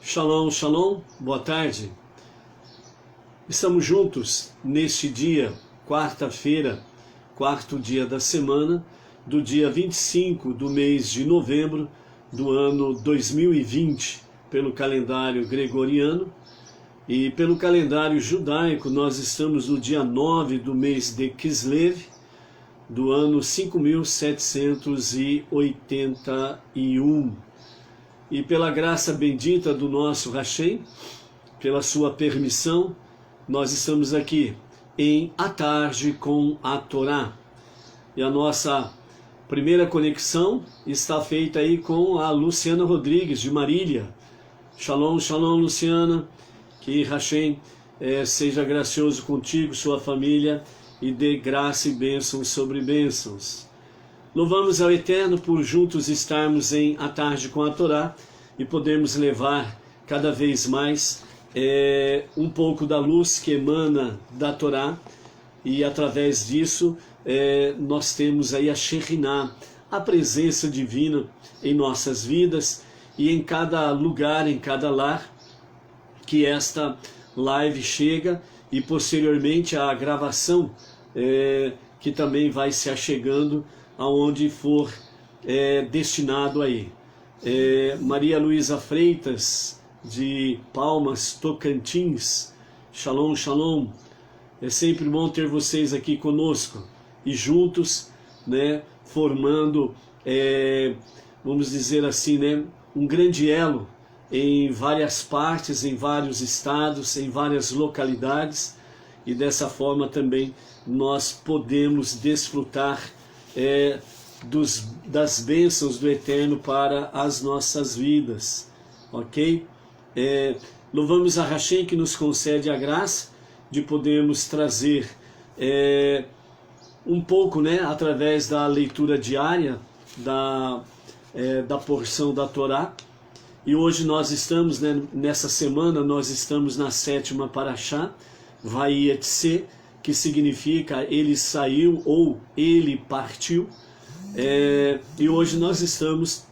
Shalom, shalom, boa tarde. Estamos juntos neste dia, quarta-feira, quarto dia da semana, do dia 25 do mês de novembro do ano 2020, pelo calendário gregoriano, e pelo calendário judaico nós estamos no dia 9 do mês de Kislev, do ano 5781. E pela graça bendita do nosso Hashem, pela sua permissão, nós estamos aqui em A Tarde com a Torá. E a nossa primeira conexão está feita aí com a Luciana Rodrigues, de Marília. Shalom, shalom, Luciana. Que Hashem seja gracioso contigo, sua família, e dê graça e bênçãos sobre bênçãos. Louvamos ao Eterno por juntos estarmos em A Tarde com a Torá e podermos levar cada vez mais um pouco da luz que emana da Torá, e através disso nós temos aí a Shekhinah, a presença divina em nossas vidas e em cada lugar, em cada lar que esta live chega, e posteriormente a gravação que também vai se achegando aonde for destinado aí. Maria Luísa Freitas, de Palmas, Tocantins, shalom, shalom. É sempre bom ter vocês aqui conosco e juntos, né, formando, vamos dizer assim, né, um grande elo em várias partes, em vários estados, em várias localidades, e dessa forma também nós podemos desfrutar das bênçãos do Eterno para as nossas vidas, ok? Louvamos a Hashem que nos concede a graça de podermos trazer um pouco, né, através da leitura diária da porção da Torá. E hoje nós estamos, né, nessa semana, nós estamos na 7ª Parashá, Vayetse, que significa ele saiu ou ele partiu. E hoje nós estamos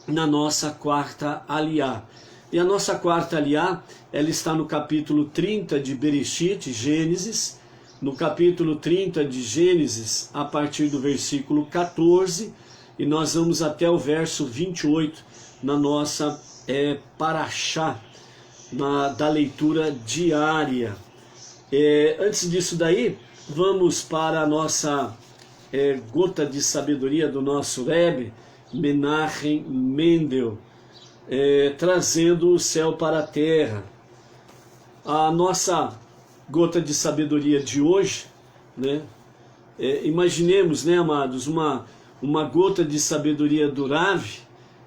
na nossa quarta aliá. E a nossa quarta aliá, ela está no capítulo 30 de Bereshit, Gênesis, no capítulo 30 de Gênesis, a partir do versículo 14, e nós vamos até o verso 28 na nossa Parashá, da leitura diária. Antes disso daí, vamos para a nossa gota de sabedoria do nosso Rebbe, Menachem Mendel, trazendo o céu para a terra. A nossa gota de sabedoria de hoje, né? Imaginemos, né, amados, uma gota de sabedoria do Rav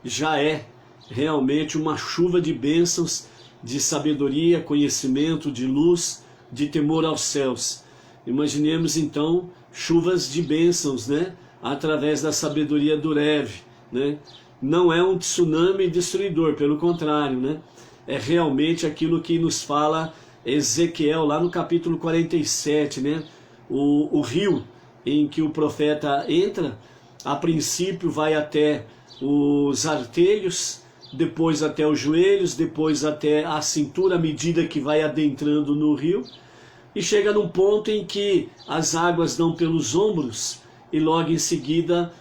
já é realmente uma chuva de bênçãos, de sabedoria, conhecimento, de luz, de temor aos céus. Imaginemos então chuvas de bênçãos, né, através da sabedoria do Rav, né? Não é um tsunami destruidor, pelo contrário, né? É realmente aquilo que nos fala Ezequiel lá no capítulo 47, né? O rio em que o profeta entra, a princípio vai até os artelhos, depois até os joelhos, depois até a cintura, à medida que vai adentrando no rio, e chega num ponto em que as águas dão pelos ombros, e logo em seguida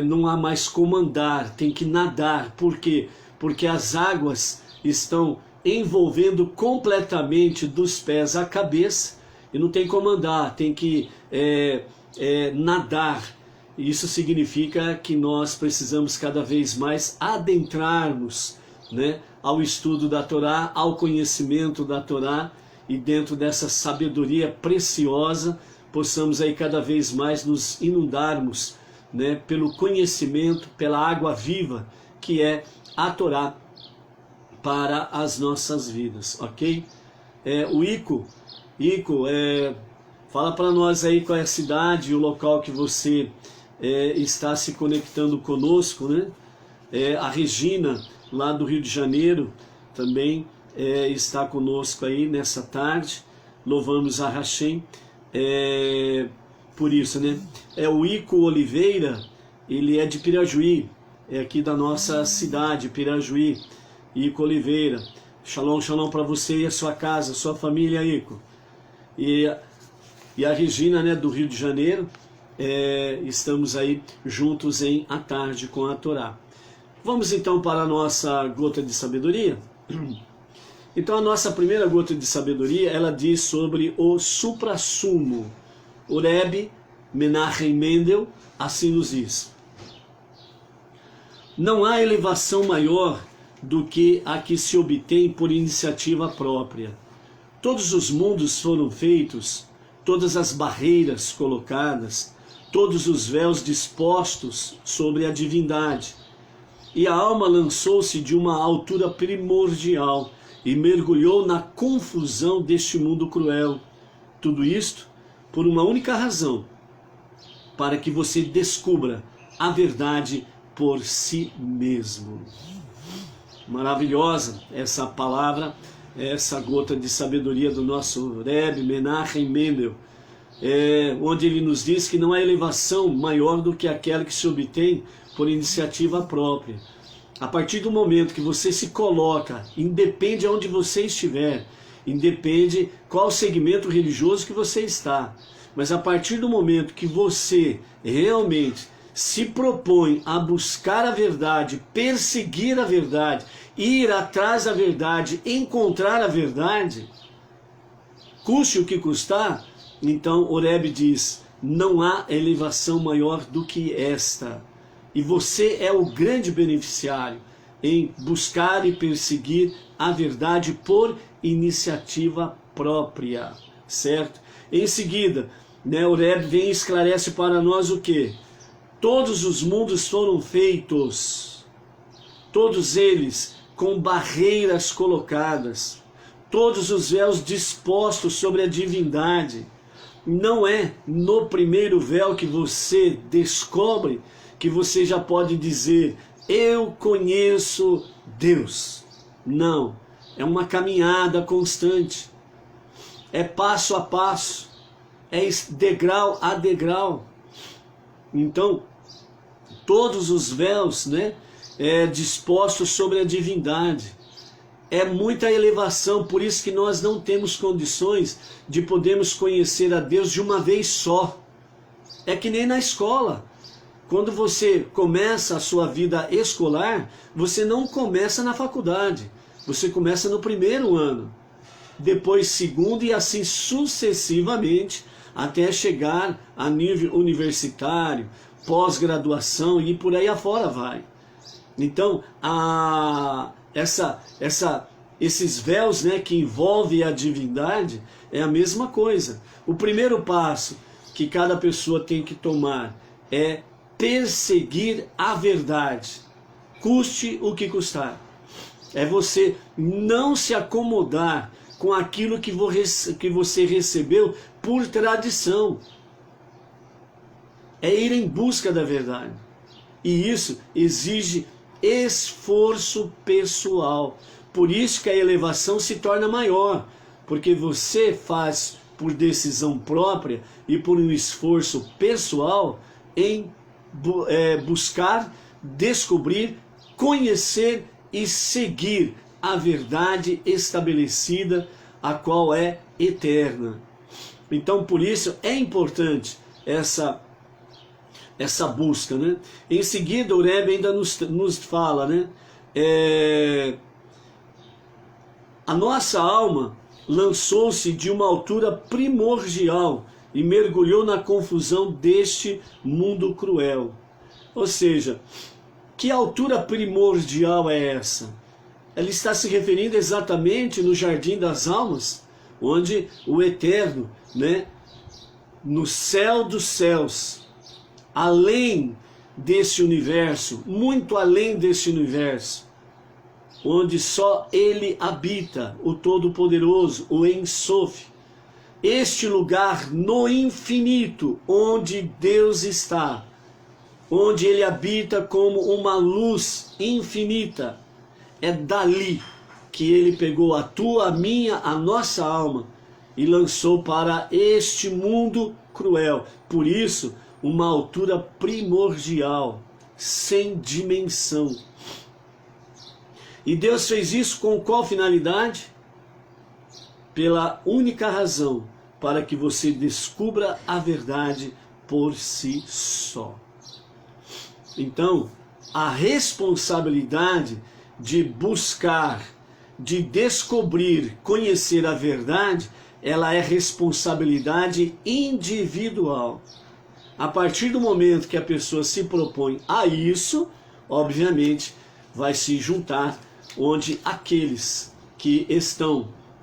não há mais como andar, tem que nadar. Por quê? Porque as águas estão envolvendo completamente dos pés à cabeça, e não tem como andar, tem que nadar. Isso significa que nós precisamos cada vez mais adentrarmos, né, ao estudo da Torá, ao conhecimento da Torá, e dentro dessa sabedoria preciosa, possamos aí cada vez mais nos inundarmos, né, pelo conhecimento, pela água viva, que é a Torá para as nossas vidas, ok? O Ico, fala para nós aí qual é a cidade e o local que você está se conectando conosco, né? A Regina, lá do Rio de Janeiro, também está conosco aí nessa tarde. Louvamos a Hashem por isso, né? O Ico Oliveira, ele é de Pirajuí, é aqui da nossa cidade, Pirajuí, Ico Oliveira. Shalom, shalom para você e a sua casa, sua família, Ico. E a Regina, né, do Rio de Janeiro, estamos aí juntos em A Tarde com a Torá. Vamos então para a nossa gota de sabedoria? Então a nossa primeira gota de sabedoria, ela diz sobre o suprassumo. O Rebbe Menachem Mendel assim nos diz: não há elevação maior do que a que se obtém por iniciativa própria. Todos os mundos foram feitos, todas as barreiras colocadas, todos os véus dispostos sobre a divindade. E a alma lançou-se de uma altura primordial e mergulhou na confusão deste mundo cruel. Tudo isto por uma única razão: para que você descubra a verdade por si mesmo. Maravilhosa essa palavra, essa gota de sabedoria do nosso Rebbe Menachem Mendel, onde ele nos diz que não há elevação maior do que aquela que se obtém por iniciativa própria. A partir do momento que você se coloca, independe de onde você estiver, independe qual segmento religioso que você está, mas a partir do momento que você realmente se propõe a buscar a verdade, perseguir a verdade, ir atrás da verdade, encontrar a verdade, custe o que custar, então o Rebbe diz: não há elevação maior do que esta. E você é o grande beneficiário em buscar e perseguir a verdade por iniciativa própria, certo? Em seguida, né, o Rebbe vem e esclarece para nós o que? Todos os mundos foram feitos, todos eles com barreiras colocadas, todos os véus dispostos sobre a divindade. Não é no primeiro véu que você descobre que você já pode dizer: eu conheço Deus. Não, é uma caminhada constante, é passo a passo, é degrau a degrau. Então, todos os véus, né, dispostos sobre a divindade, é muita elevação, por isso que nós não temos condições de podermos conhecer a Deus de uma vez só. É que nem na escola. Quando você começa a sua vida escolar, você não começa na faculdade, você começa no primeiro ano, depois segundo e assim sucessivamente, até chegar a nível universitário, pós-graduação e por aí afora vai. Então, esses véus, né, que envolvem a divindade é a mesma coisa. O primeiro passo que cada pessoa tem que tomar é perseguir a verdade, custe o que custar. É você não se acomodar com aquilo que você recebeu por tradição. É ir em busca da verdade. E isso exige esforço pessoal. Por isso que a elevação se torna maior, porque você faz por decisão própria e por um esforço pessoal em buscar, descobrir, conhecer e seguir a verdade estabelecida, a qual é eterna. Então, por isso é importante essa busca, né? Em seguida, o Rebbe ainda nos fala, né? A nossa alma lançou-se de uma altura primordial e mergulhou na confusão deste mundo cruel. Ou seja, que altura primordial é essa? Ela está se referindo exatamente no Jardim das Almas, onde o Eterno, né, no céu dos céus, além desse universo, muito além desse universo, onde só Ele habita, o Todo-Poderoso, o En Sof, este lugar no infinito, onde Deus está, onde Ele habita como uma luz infinita, é dali que Ele pegou a tua, a minha, a nossa alma e lançou para este mundo cruel. Por isso, uma altura primordial, sem dimensão. E Deus fez isso com qual finalidade? Pela única razão, para que você descubra a verdade por si só. Então, a responsabilidade de buscar, de descobrir, conhecer a verdade, ela é responsabilidade individual. A partir do momento que a pessoa se propõe a isso, obviamente, vai se juntar onde aqueles que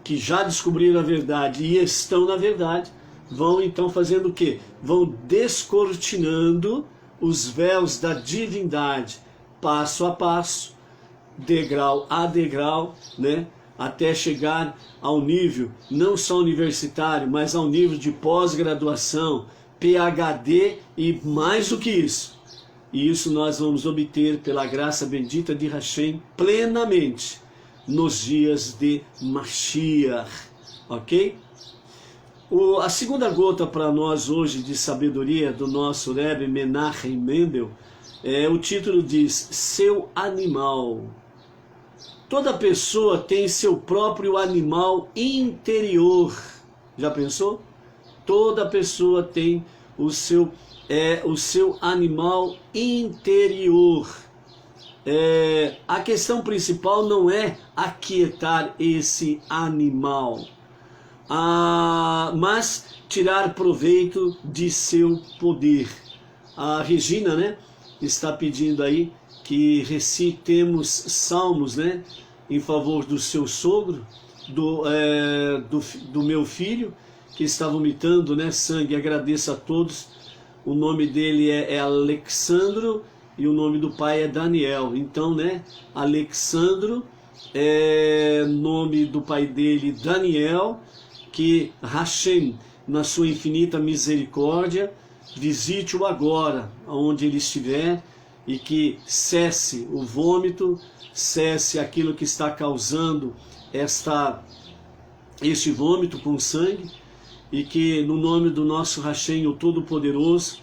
já descobriram a verdade e estão na verdade, vão então fazendo o quê? Vão descortinando os véus da divindade, passo a passo, degrau a degrau, né? Até chegar ao nível, não só universitário, mas ao nível de pós-graduação, PhD e mais do que isso. E isso nós vamos obter pela graça bendita de Hashem plenamente nos dias de Mashiach, ok? A segunda gota para nós hoje de sabedoria do nosso Rebbe Menachem Mendel, o título diz, seu animal. Toda pessoa tem seu próprio animal interior. Já pensou? Toda pessoa tem o seu animal interior. A questão principal não é aquietar esse animal, mas tirar proveito de seu poder. A Regina, né, está pedindo aí que recitemos salmos, né, em favor do seu sogro, do meu filho, que está vomitando, né, sangue. Agradeço a todos. O nome dele é Alexandro e o nome do pai é Daniel. Então, né, Alexandro, nome do pai dele Daniel, que Hashem, na sua infinita misericórdia, visite-o agora, onde ele estiver, e que cesse o vômito, cesse aquilo que está causando este vômito com sangue, e que no nome do nosso Hashem, o Todo-Poderoso,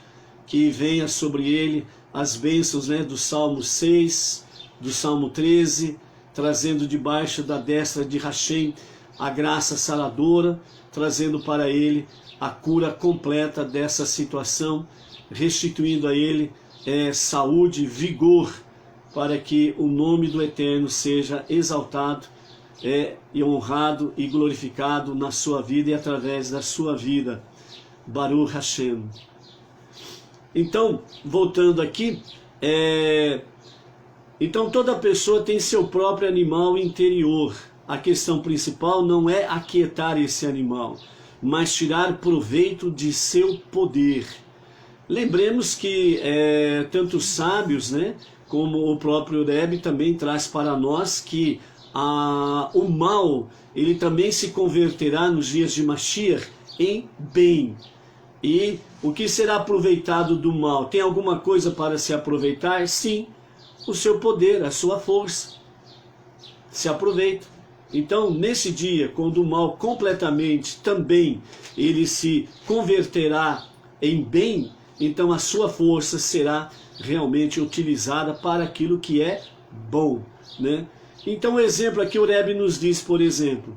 que venha sobre ele as bênçãos, né, do Salmo 6, do Salmo 13, trazendo debaixo da destra de Hashem a graça saradora, trazendo para ele a cura completa dessa situação, restituindo a ele saúde, vigor, para que o nome do Eterno seja exaltado, e honrado e glorificado na sua vida e através da sua vida. Baruch Hashem. Então, voltando aqui, então toda pessoa tem seu próprio animal interior. A questão principal não é aquietar esse animal, mas tirar proveito de seu poder. Lembremos que tanto os sábios, né, como o próprio Rebbe também traz para nós que o mal, ele também se converterá nos dias de Mashiach em bem. E o que será aproveitado do mal? Tem alguma coisa para se aproveitar? Sim, o seu poder, a sua força. Se aproveita. Então, nesse dia, quando o mal completamente também ele se converterá em bem, então a sua força será realmente utilizada para aquilo que é bom, né? Então, o exemplo aqui, o Rebbe nos diz, por exemplo,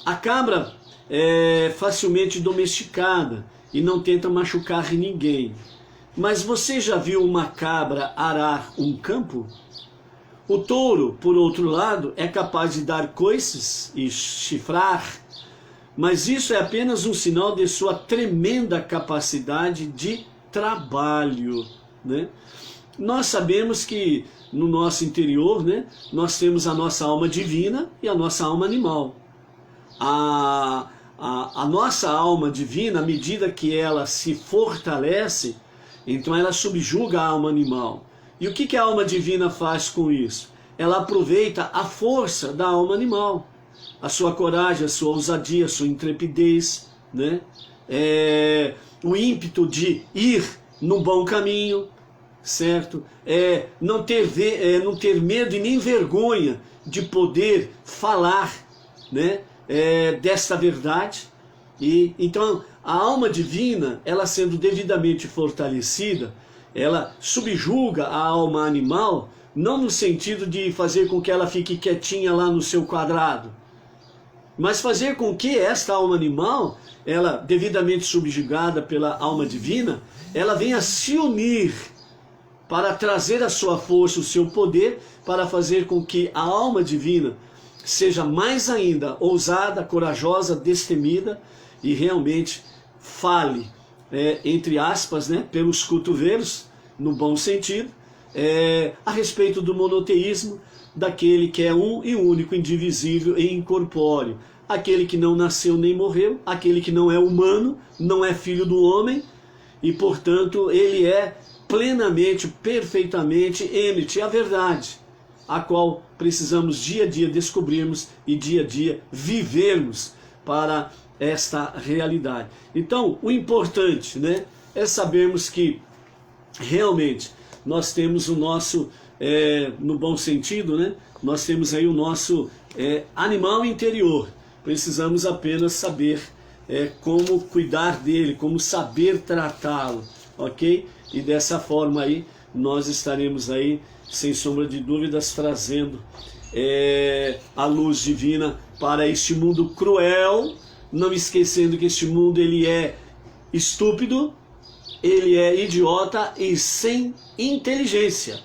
a cabra é facilmente domesticada e não tenta machucar ninguém. Mas você já viu uma cabra arar um campo? O touro, por outro lado, é capaz de dar coices e chifrar, mas isso é apenas um sinal de sua tremenda capacidade de trabalho, né? Nós sabemos que no nosso interior, né, nós temos a nossa alma divina e a nossa alma animal. A nossa alma divina, à medida que ela se fortalece, então ela subjuga a alma animal. E o que a alma divina faz com isso? Ela aproveita a força da alma animal, a sua coragem, a sua ousadia, a sua intrepidez, né? O ímpeto de ir no bom caminho, certo? Não ter medo e nem vergonha de poder falar, né, desta verdade. E então a alma divina, ela sendo devidamente fortalecida, ela subjuga a alma animal, não no sentido de fazer com que ela fique quietinha lá no seu quadrado, mas fazer com que esta alma animal, ela devidamente subjugada pela alma divina, ela venha se unir para trazer a sua força, o seu poder, para fazer com que a alma divina seja mais ainda ousada, corajosa, destemida e realmente fale, entre aspas, né, pelos cotovelos, no bom sentido, a respeito do monoteísmo, daquele que é um e único, indivisível e incorpóreo, aquele que não nasceu nem morreu, aquele que não é humano, não é filho do homem, e portanto ele é plenamente, perfeitamente Emet, a verdade, a qual precisamos dia a dia descobrirmos e dia a dia vivermos para esta realidade. Então, o importante, né, é sabermos que realmente nós temos o nosso, no bom sentido, né, nós temos aí o nosso animal interior. Precisamos apenas saber como cuidar dele, como saber tratá-lo, ok? E dessa forma aí, nós estaremos aí, sem sombra de dúvidas, trazendo a luz divina para este mundo cruel, não esquecendo que este mundo ele é estúpido, ele é idiota e sem inteligência.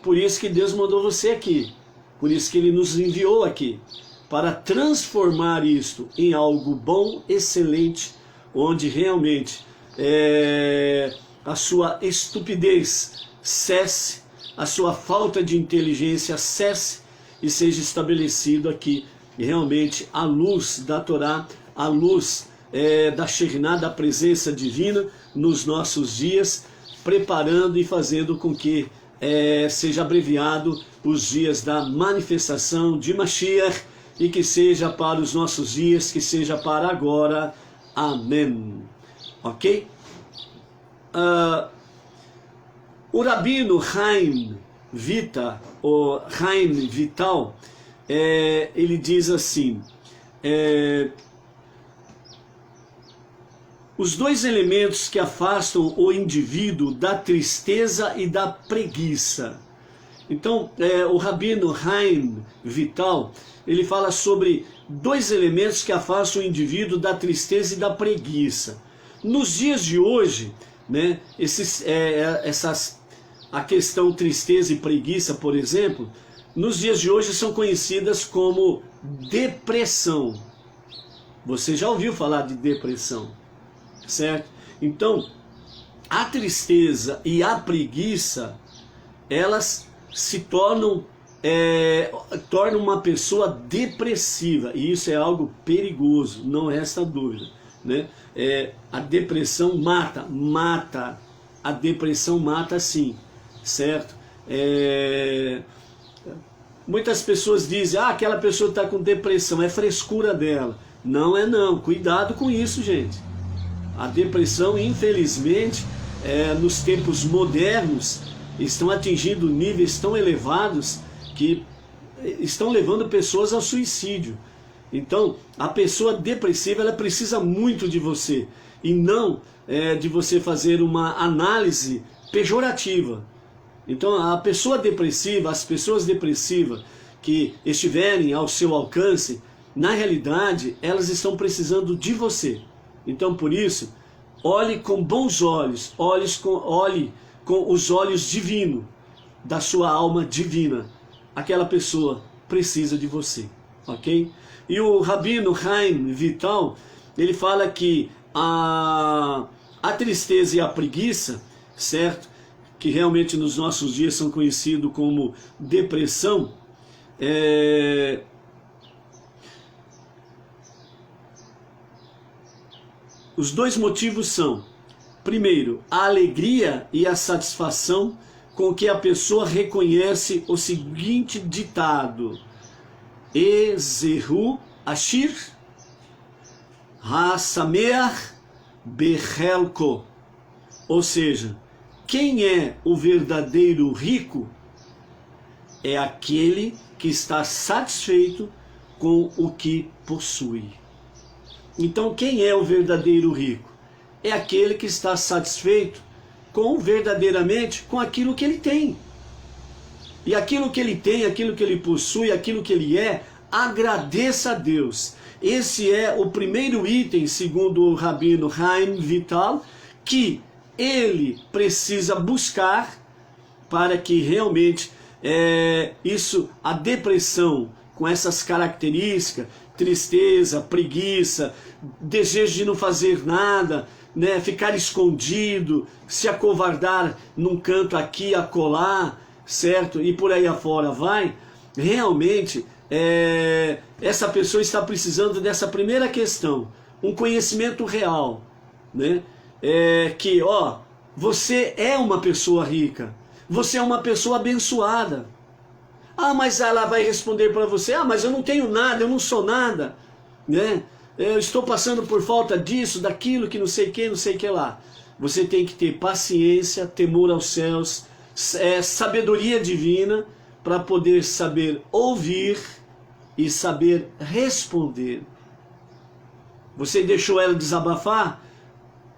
Por isso que Deus mandou você aqui, por isso que Ele nos enviou aqui, para transformar isto em algo bom, excelente, onde realmente a sua estupidez cesse, a sua falta de inteligência cesse e seja estabelecido aqui realmente a luz da Torá, a luz da Shekhinah, da presença divina nos nossos dias, preparando e fazendo com que seja abreviado os dias da manifestação de Mashiach e que seja para os nossos dias, que seja para agora. Amém. Ok? O Rabino Chaim Vital, ele diz assim, os dois elementos que afastam o indivíduo da tristeza e da preguiça. Então, o Rabino Chaim Vital, ele fala sobre dois elementos que afastam o indivíduo da tristeza e da preguiça. Nos dias de hoje, né, a questão tristeza e preguiça, por exemplo, nos dias de hoje são conhecidas como depressão. Você já ouviu falar de depressão, certo? Então, a tristeza e a preguiça, elas se tornam uma pessoa depressiva, e isso é algo perigoso, não resta dúvida, né? A depressão mata, a depressão mata sim, certo? Muitas pessoas dizem, aquela pessoa está com depressão, é frescura dela. Não é não, cuidado com isso, gente. A depressão, infelizmente, nos tempos modernos, estão atingindo níveis tão elevados que estão levando pessoas ao suicídio. Então, a pessoa depressiva, ela precisa muito de você, e não de você fazer uma análise pejorativa. Então, a pessoa depressiva, as pessoas depressivas que estiverem ao seu alcance, na realidade, elas estão precisando de você. Então, por isso, olhe com bons olhos, olhe com os olhos divinos da sua alma divina. Aquela pessoa precisa de você, ok? E o Rabino Chaim Vital, ele fala que a tristeza e a preguiça, certo? Que realmente nos nossos dias são conhecidos como depressão, os dois motivos são, primeiro, a alegria e a satisfação com que a pessoa reconhece o seguinte ditado: Ezehu Ashir HaSameach Bechelko. Ou seja, quem é o verdadeiro rico é aquele que está satisfeito com o que possui. Então, quem é o verdadeiro rico? É aquele que está satisfeito verdadeiramente com aquilo que ele tem. E aquilo que ele tem, aquilo que ele possui, aquilo que ele é, agradeça a Deus. Esse é o primeiro item, segundo o Rabino Chaim Vital, que ele precisa buscar para que realmente a depressão com essas características, tristeza, preguiça, desejo de não fazer nada, né, ficar escondido, se acovardar num canto aqui, acolá, certo? E por aí afora vai, realmente essa pessoa está precisando dessa primeira questão, um conhecimento real, né? Que, você é uma pessoa rica, você é uma pessoa abençoada. Ah, mas ela vai responder para você, mas eu não tenho nada, eu não sou nada, né? Eu estou passando por falta disso, daquilo, que não sei o que, não sei o que lá. Você tem que ter paciência, temor aos céus, sabedoria divina, para poder saber ouvir e saber responder. Você deixou ela desabafar,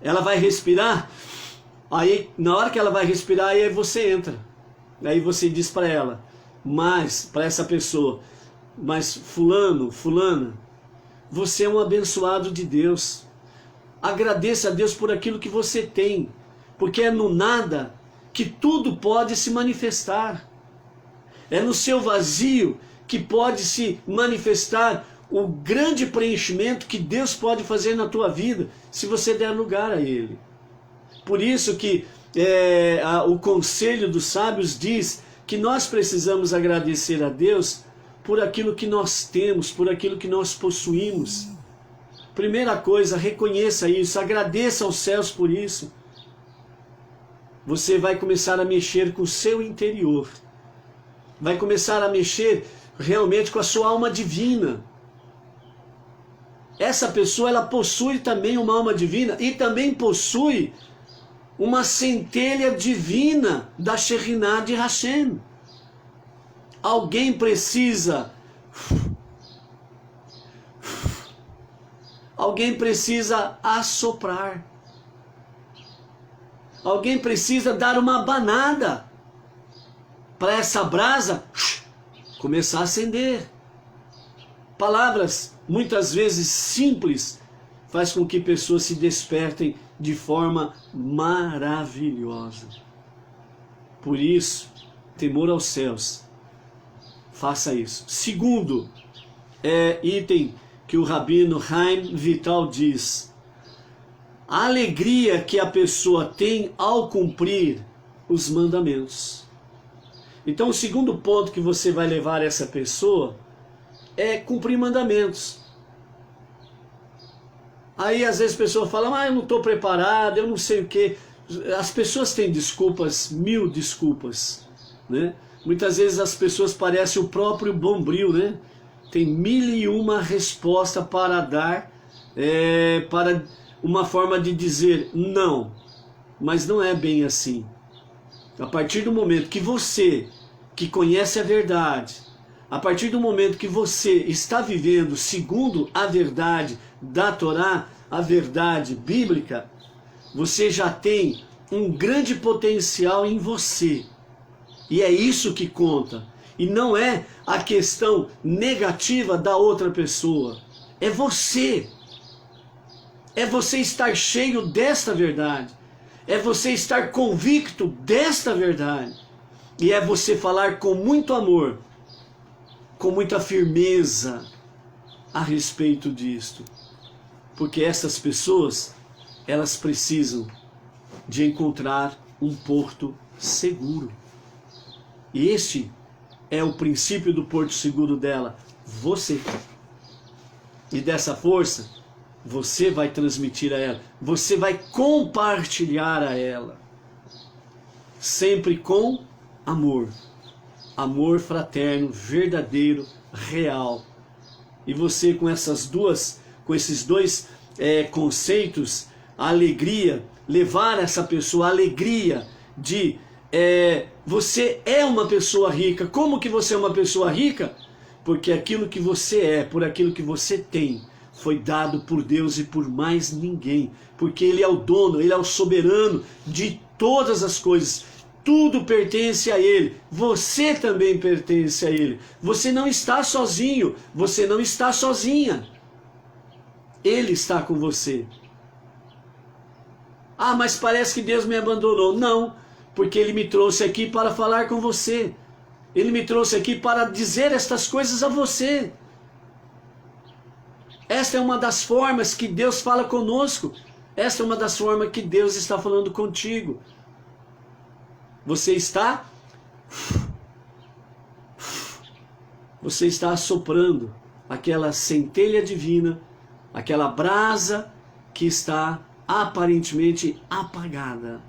ela vai respirar, aí na hora que ela vai respirar, aí você entra. Aí você diz para ela, para essa pessoa, mas fulana, você é um abençoado de Deus. Agradeça a Deus por aquilo que você tem, porque é no nada que tudo pode se manifestar. É no seu vazio que pode se manifestar o grande preenchimento que Deus pode fazer na tua vida, se você der lugar a Ele. Por isso que o conselho dos sábios diz que nós precisamos agradecer a Deus por aquilo que nós temos, por aquilo que nós possuímos. Primeira coisa, reconheça isso, agradeça aos céus por isso. Você vai começar a mexer com o seu interior. Vai começar a mexer realmente com a sua alma divina. Essa pessoa, ela possui também uma alma divina e também possui uma centelha divina da Shekhinah de Hashem. Alguém precisa assoprar. Alguém precisa dar uma abanada para essa brasa começar a acender. Palavras muitas vezes simples faz com que pessoas se despertem de forma maravilhosa. Por isso, temor aos céus. Faça isso. Segundo item que o Rabino Chaim Vital diz: a alegria que a pessoa tem ao cumprir os mandamentos. Então, o segundo ponto que você vai levar essa pessoa é cumprir mandamentos. Aí às vezes a pessoa fala, eu não estou preparado, eu não sei o que. As pessoas têm desculpas, mil desculpas, né? Muitas vezes as pessoas parecem o próprio Bombril, né? Tem 1001 respostas para dar, para uma forma de dizer não. Mas não é bem assim. A partir do momento que você, que conhece a verdade, a partir do momento que você está vivendo segundo a verdade da Torá, a verdade bíblica, você já tem um grande potencial em você. E é isso que conta. E não é a questão negativa da outra pessoa. É você. É você estar cheio desta verdade. É você estar convicto desta verdade. E é você falar com muito amor, com muita firmeza a respeito disto. Porque essas pessoas, elas precisam de encontrar um porto seguro. E este é o princípio do porto seguro dela, você. E dessa força, você vai transmitir a ela, você vai compartilhar a ela. Sempre com amor. Amor fraterno, verdadeiro, real. E você com esses dois conceitos, a alegria, levar essa pessoa a alegria de você é uma pessoa rica. Como que você é uma pessoa rica? Porque aquilo que você é, por aquilo que você tem, foi dado por Deus e por mais ninguém. Porque Ele é o dono, Ele é o soberano de todas as coisas, tudo pertence a Ele, você também pertence a Ele, você não está sozinho, você não está sozinha, Ele está com você. Ah, mas parece que Deus me abandonou. Não, porque Ele me trouxe aqui para falar com você, Ele me trouxe aqui para dizer estas coisas a você. Esta é uma das formas que Deus fala conosco, esta é uma das formas que Deus está falando contigo. Você está assoprando aquela centelha divina, aquela brasa que está aparentemente apagada.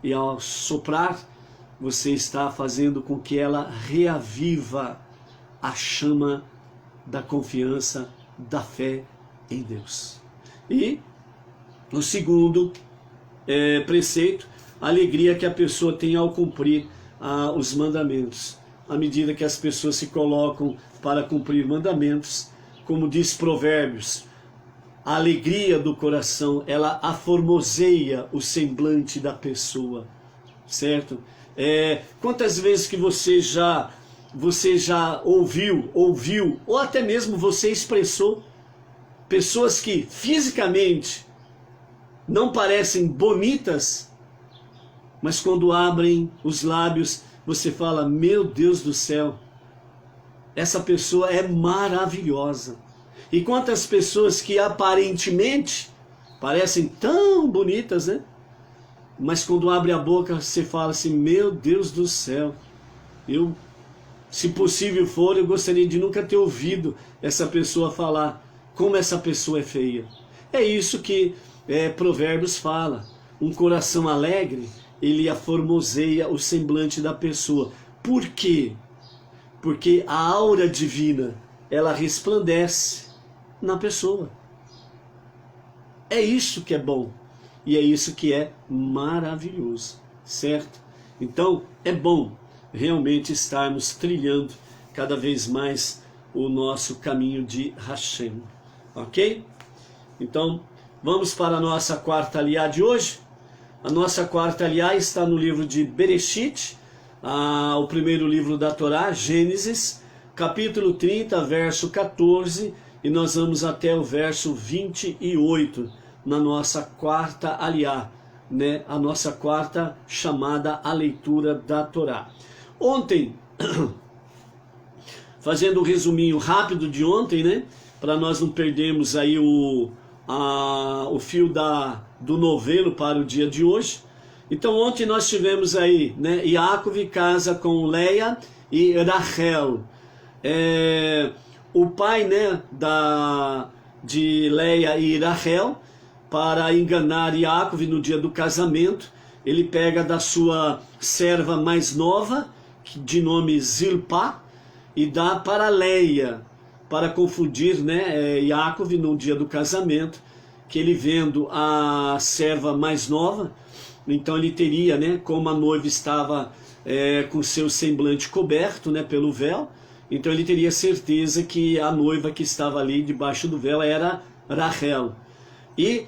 E ao soprar, você está fazendo com que ela reaviva a chama da confiança, da fé em Deus. E o segundo preceito, a alegria que a pessoa tem ao cumprir os mandamentos. À medida que as pessoas se colocam para cumprir mandamentos, como diz Provérbios, a alegria do coração, ela aformoseia o semblante da pessoa, certo? Quantas vezes que você já ouviu, ou até mesmo você expressou, pessoas que fisicamente não parecem bonitas, mas quando abrem os lábios, você fala, meu Deus do céu, essa pessoa é maravilhosa. E quantas pessoas que aparentemente parecem tão bonitas, né? Mas quando abre a boca, você fala assim, meu Deus do céu, se possível for, eu gostaria de nunca ter ouvido essa pessoa falar como essa pessoa é feia. É isso que Provérbios fala. Um coração alegre, ele aformoseia o semblante da pessoa. Por quê? Porque a aura divina, ela resplandece na pessoa. É isso que é bom. E é isso que é maravilhoso. Certo? Então, é bom realmente estarmos trilhando cada vez mais o nosso caminho de Hashem. Ok? Então, vamos para a nossa quarta aliá de hoje. A nossa quarta aliá está no livro de Bereshit, o primeiro livro da Torá, Gênesis, capítulo 30, verso 14, e nós vamos até o verso 28, na nossa quarta aliá, né? A nossa quarta chamada a leitura da Torá. Ontem, fazendo um resuminho rápido de ontem, né? Para nós não perdermos aí o fio do novelo para o dia de hoje. Então ontem nós tivemos aí, né? Yaakov casa com Leia e Rachel. O pai, né? De Leia e Rachel, para enganar Yaakov no dia do casamento, ele pega da sua serva mais nova, de nome Zilpá, e dá para Leia, para confundir, né, Yaakov no dia do casamento, que ele vendo a serva mais nova, então ele teria, né, como a noiva estava com seu semblante coberto, né, pelo véu, então ele teria certeza que a noiva que estava ali debaixo do véu era Rachel. E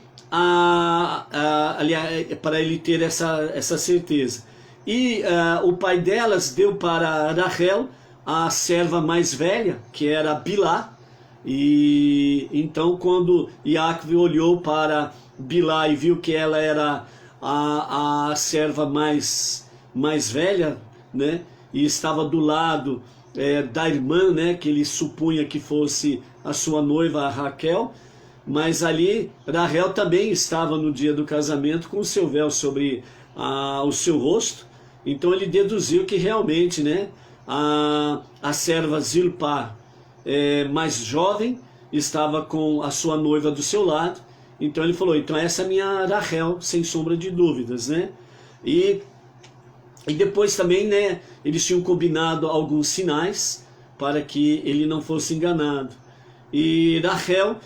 para ele ter essa certeza. E o pai delas deu para Rachel a serva mais velha, que era Bilá. E então quando Yaakov olhou para Bilá e viu que ela era a serva mais velha, né, e estava do lado da irmã, né, que ele supunha que fosse a sua noiva, a Raquel, mas ali Rachel também estava no dia do casamento com o seu véu sobre o seu rosto. Então ele deduziu que realmente, né, a serva Zilpá, mais jovem, estava com a sua noiva do seu lado. Então ele falou, então essa é a minha Rachel, sem sombra de dúvidas, né? E depois também, né, eles tinham combinado alguns sinais para que ele não fosse enganado. E Rachel,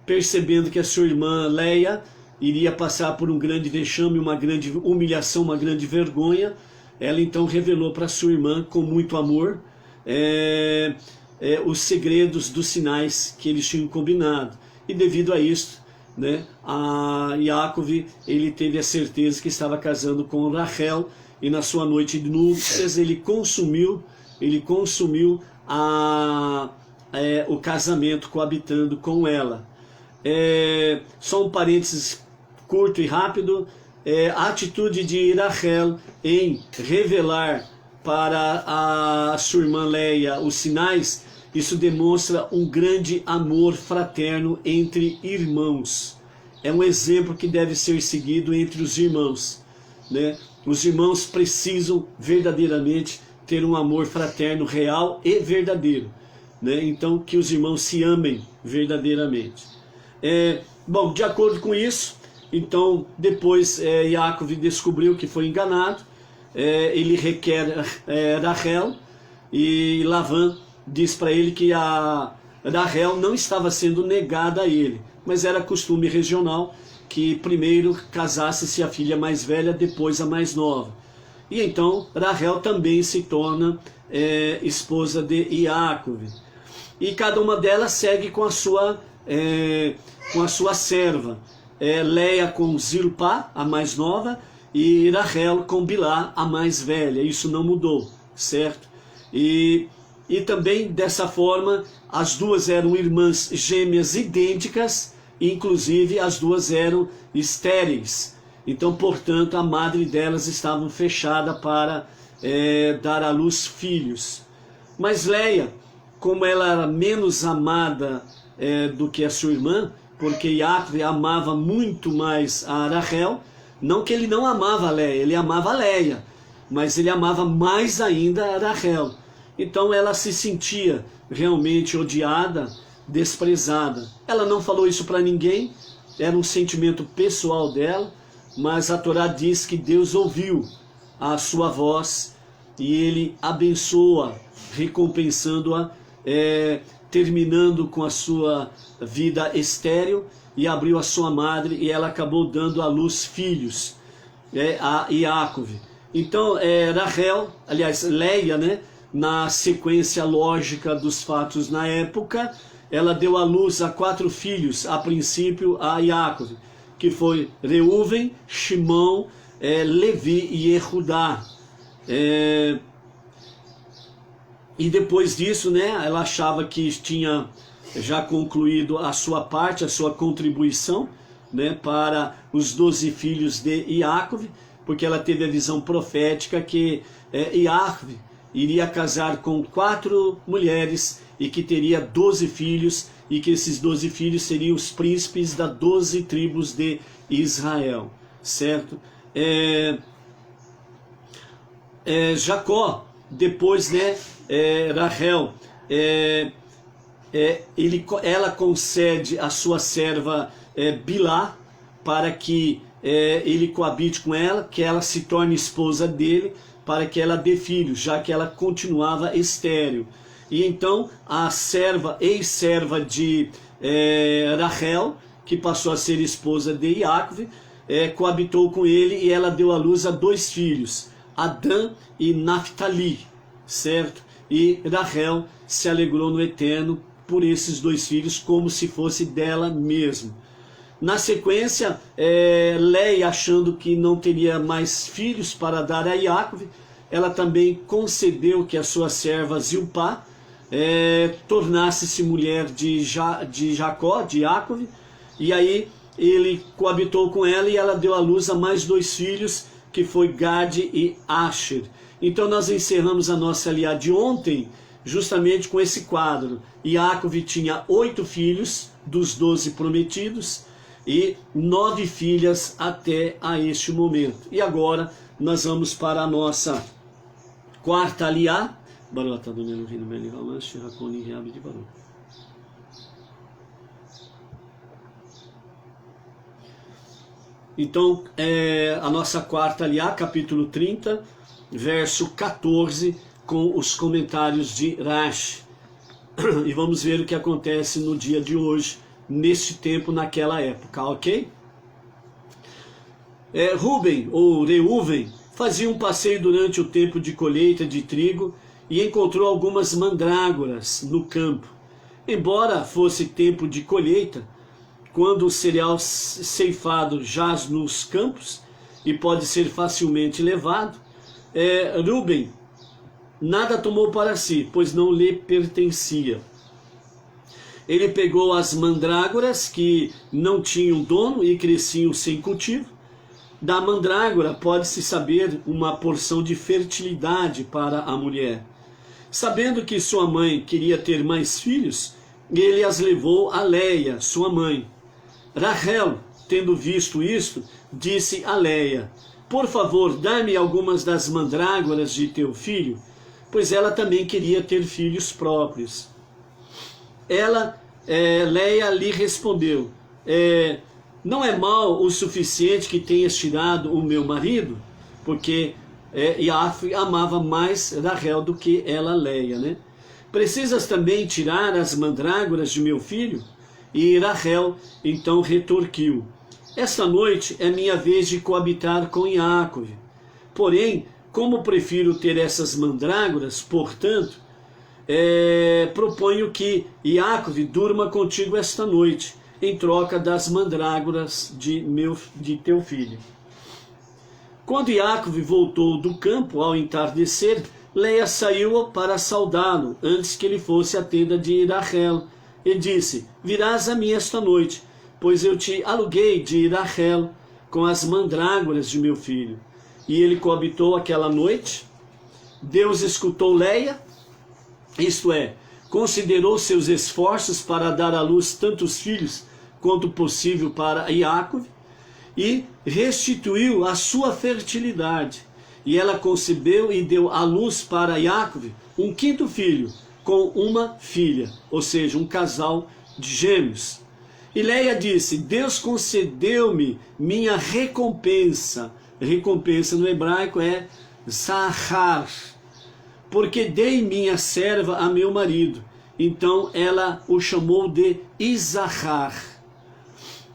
percebendo que a sua irmã Leia iria passar por um grande vexame, uma grande humilhação, uma grande vergonha, ela então revelou para sua irmã, com muito amor, os segredos dos sinais que eles tinham combinado. E devido a isso, né, a Yaakov, ele teve a certeza que estava casando com Rachel, e na sua noite de núpcias ele consumiu o casamento, coabitando com ela. Só um parênteses curto e rápido. A atitude de Rachel em revelar para a sua irmã Leia os sinais, isso demonstra um grande amor fraterno entre irmãos. É um exemplo que deve ser seguido entre os irmãos, né? Os irmãos precisam verdadeiramente ter um amor fraterno, real e verdadeiro, né? Então, que os irmãos se amem verdadeiramente. Bom, de acordo com isso, então, depois Yaakov descobriu que foi enganado, ele requer Rachel, e Lavan diz para ele que a Rachel não estava sendo negada a ele, mas era costume regional que primeiro casasse-se a filha mais velha, depois a mais nova. E então Rachel também se torna esposa de Yaakov. E cada uma delas segue com a sua serva. Leia com Zilpá, a mais nova, e Rachel com Bilá, a mais velha. Isso não mudou, certo? E também dessa forma as duas eram irmãs gêmeas idênticas, inclusive as duas eram estéreis. Então, portanto, a madre delas estava fechada para dar à luz filhos. Mas Leia, como ela era menos amada do que a sua irmã, porque Yaakov amava muito mais a Rachel, não que ele não amava a Leia, ele amava a Leia, mas ele amava mais ainda a Rachel. Então ela se sentia realmente odiada, desprezada. Ela não falou isso para ninguém, era um sentimento pessoal dela, mas a Torá diz que Deus ouviu a sua voz e ele abençoa, recompensando-a, terminando com a sua vida estéril, e abriu a sua madre, e ela acabou dando à luz filhos, a Yaakov. Então Rachel, aliás Leia, né, na sequência lógica dos fatos na época, ela deu à luz a 4 filhos, a princípio a Yaakov, que foi Reuven, Shimon, Levi e Yehudá. E depois disso, né, ela achava que tinha já concluído a sua parte, a sua contribuição, né, para os 12 filhos de Yaakov, porque ela teve a visão profética que Yaakov iria casar com 4 mulheres e que teria 12 filhos, e que esses 12 filhos seriam os príncipes das 12 tribos de Israel, certo? Jacó, depois, né, Rachel, ela concede a sua serva Bilá para que ele coabite com ela, que ela se torne esposa dele, para que ela dê filhos, já que ela continuava estéril. E então a ex-serva de Rachel, que passou a ser esposa de Yaakov, coabitou com ele, e ela deu à luz a 2 filhos, Adã e Naphtali, certo? E Rachel se alegrou no Eterno por esses 2 filhos, como se fosse dela mesmo. Na sequência, Leia, achando que não teria mais filhos para dar a Yaakov, ela também concedeu que a sua serva Zilpá tornasse-se mulher de Jacó, de Yaakov, e aí ele coabitou com ela, e ela deu à luz a mais 2 filhos, que foi Gade e Asher. Então nós encerramos a nossa aliá de ontem justamente com esse quadro. Yaakov tinha 8 filhos dos 12 prometidos e 9 filhas até a este momento. E agora nós vamos para a nossa quarta aliá. Então, a nossa quarta aliá, capítulo 30, verso 14, com os comentários de Rashi. E vamos ver o que acontece no dia de hoje, neste tempo, naquela época, ok? Ruben, ou Reuven, fazia um passeio durante o tempo de colheita de trigo e encontrou algumas mandrágoras no campo. Embora fosse tempo de colheita, quando o cereal ceifado jaz nos campos e pode ser facilmente levado, Rúben nada tomou para si, pois não lhe pertencia. Ele pegou as mandrágoras que não tinham dono e cresciam sem cultivo. Da mandrágora pode-se saber uma porção de fertilidade para a mulher. Sabendo que sua mãe queria ter mais filhos, ele as levou a Leia, sua mãe. Rachel, tendo visto isto, disse a Leia: por favor, dá-me algumas das mandrágoras de teu filho, pois ela também queria ter filhos próprios. Leia lhe respondeu: não é mal o suficiente que tenhas tirado o meu marido? Porque Iaf amava mais Rachel do que ela, Leia, né? Precisas também tirar as mandrágoras de meu filho? E Rachel então retorquiu: esta noite é minha vez de coabitar com Iacov. Porém, como prefiro ter essas mandrágoras, portanto, proponho que Iacov durma contigo esta noite, em troca das mandrágoras de teu filho. Quando Iacov voltou do campo ao entardecer, Leia saiu para saudá-lo, antes que ele fosse à tenda de Rachel, e disse: virás a mim esta noite, pois eu te aluguei de Rachel com as mandrágoras de meu filho. E ele coabitou aquela noite. Deus escutou Leia, isto é, considerou seus esforços para dar à luz tantos filhos quanto possível para Iacov, e restituiu a sua fertilidade. E ela concebeu e deu à luz para Iacov um quinto filho, com uma filha, ou seja, um casal de gêmeos. E Leia disse: Deus concedeu-me minha recompensa. Recompensa no hebraico é zahar, porque dei minha serva a meu marido. Então ela o chamou de Isahar.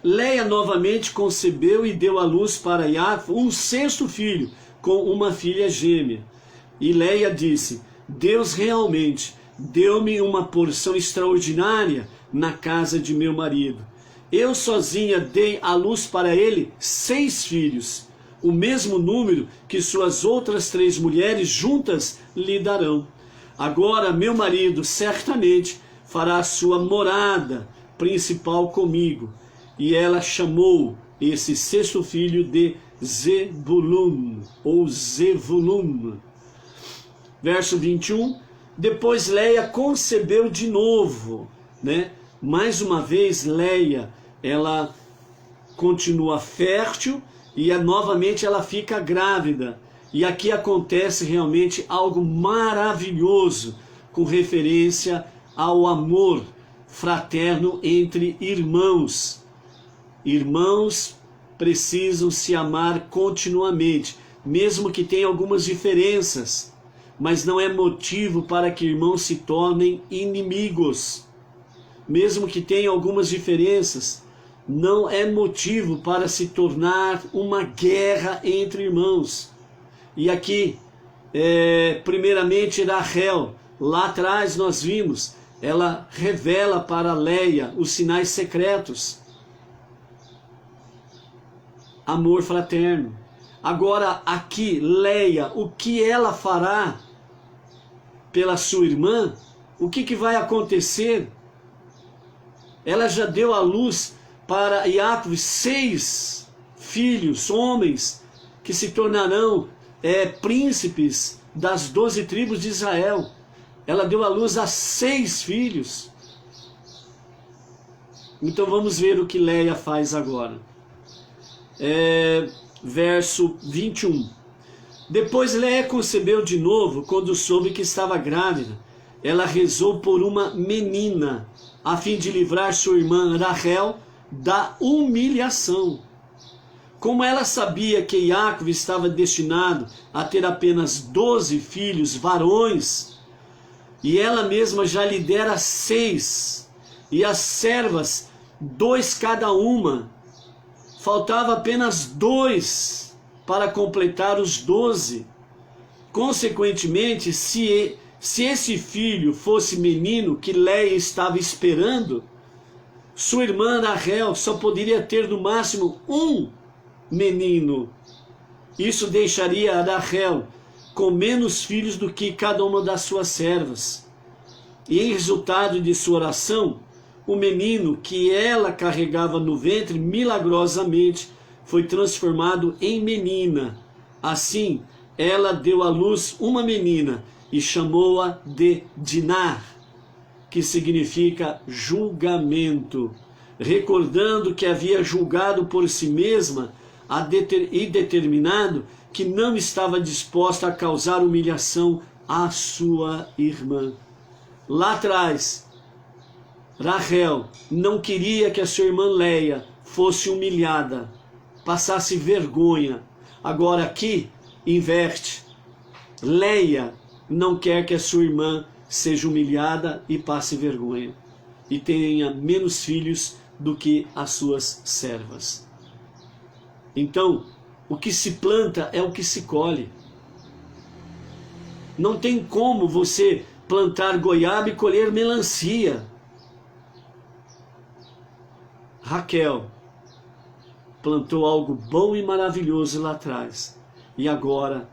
Leia novamente concebeu e deu à luz para Iacov um sexto filho, com uma filha gêmea. E Leia disse: Deus realmente deu-me uma porção extraordinária na casa de meu marido. Eu sozinha dei à luz para ele 6 filhos, o mesmo número que suas outras 3 mulheres juntas lhe darão. Agora meu marido certamente fará sua morada principal comigo. E ela chamou esse sexto filho de Zebulun, ou Zevulun. Verso 21, depois Leia concebeu de novo, né? Mais uma vez Leia, ela continua fértil e novamente ela fica grávida. E aqui acontece realmente algo maravilhoso com referência ao amor fraterno entre irmãos. Irmãos precisam se amar continuamente, mesmo que tenham algumas diferenças, mas não é motivo para que irmãos se tornem inimigos. Mesmo que tenham algumas diferenças, não é motivo para se tornar uma guerra entre irmãos. E aqui, primeiramente Rachel, lá atrás nós vimos, ela revela para Leia os sinais secretos. Amor fraterno. Agora aqui, Leia, o que ela fará pela sua irmã? O que vai acontecer? Ela já deu à luz para Iacov 6 filhos, homens, que se tornarão príncipes das 12 tribos de Israel. Ela deu à luz a 6 filhos. Então vamos ver o que Leia faz agora. Verso 21. Depois Leia concebeu de novo, quando soube que estava grávida. Ela rezou por uma menina, a fim de livrar sua irmã Rachel da humilhação. Como ela sabia que Iacov estava destinado a ter apenas 12 filhos varões, e ela mesma já lhe dera 6, e as servas 2 cada uma, faltava apenas 2 para completar os 12. Consequentemente, se esse filho fosse menino que Leia estava esperando, Sua irmã Rachel só poderia ter no máximo um menino. Isso deixaria a Rachel com menos filhos do que cada uma das suas servas. E em resultado de sua oração, o menino que ela carregava no ventre milagrosamente foi transformado em menina. Assim, ela deu à luz uma menina e chamou-a de Diná, que significa julgamento, recordando que havia julgado por si mesma e determinado que não estava disposta a causar humilhação à sua irmã. Lá atrás, Rachel não queria que a sua irmã Leia fosse humilhada, passasse vergonha. Agora aqui, inverte. Leia não quer que a sua irmã seja humilhada e passe vergonha, e tenha menos filhos do que as suas servas. Então, o que se planta é o que se colhe. Não tem como você plantar goiaba e colher melancia. Raquel plantou algo bom e maravilhoso lá atrás, e agora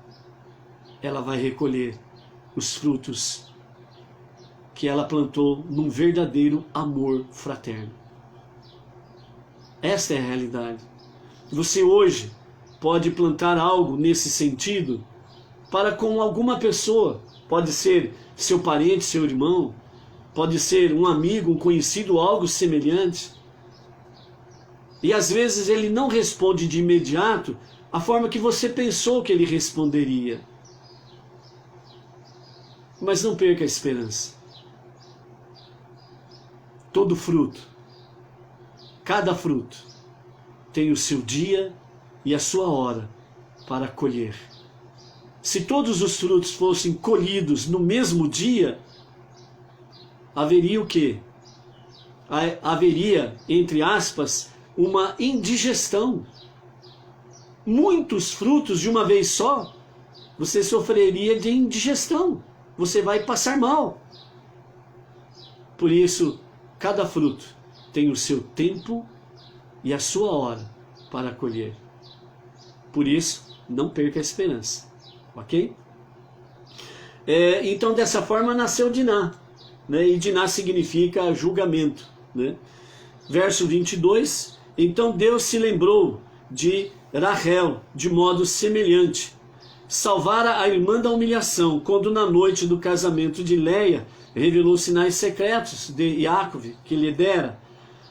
ela vai recolher os frutos que ela plantou num verdadeiro amor fraterno. Esta é a realidade. Você hoje pode plantar algo nesse sentido para com alguma pessoa. Pode ser seu parente, seu irmão, pode ser um amigo, um conhecido, algo semelhante. E às vezes ele não responde de imediato a forma que você pensou que ele responderia. Mas não perca a esperança. Todo fruto, cada fruto, tem o seu dia e a sua hora para colher. Se todos os frutos fossem colhidos no mesmo dia, haveria o quê? Haveria, entre aspas, uma indigestão. Muitos frutos de uma vez só, você sofreria de indigestão. Você vai passar mal. Por isso, cada fruto tem o seu tempo e a sua hora para colher. Por isso, não perca a esperança. Ok? Então, dessa forma, nasceu Diná. Né? E Diná significa julgamento. Né? Verso 22. Então Deus se lembrou de Rachel de modo semelhante. Salvara a irmã da humilhação, quando na noite do casamento de Leia revelou sinais secretos de Jacob que lhe dera.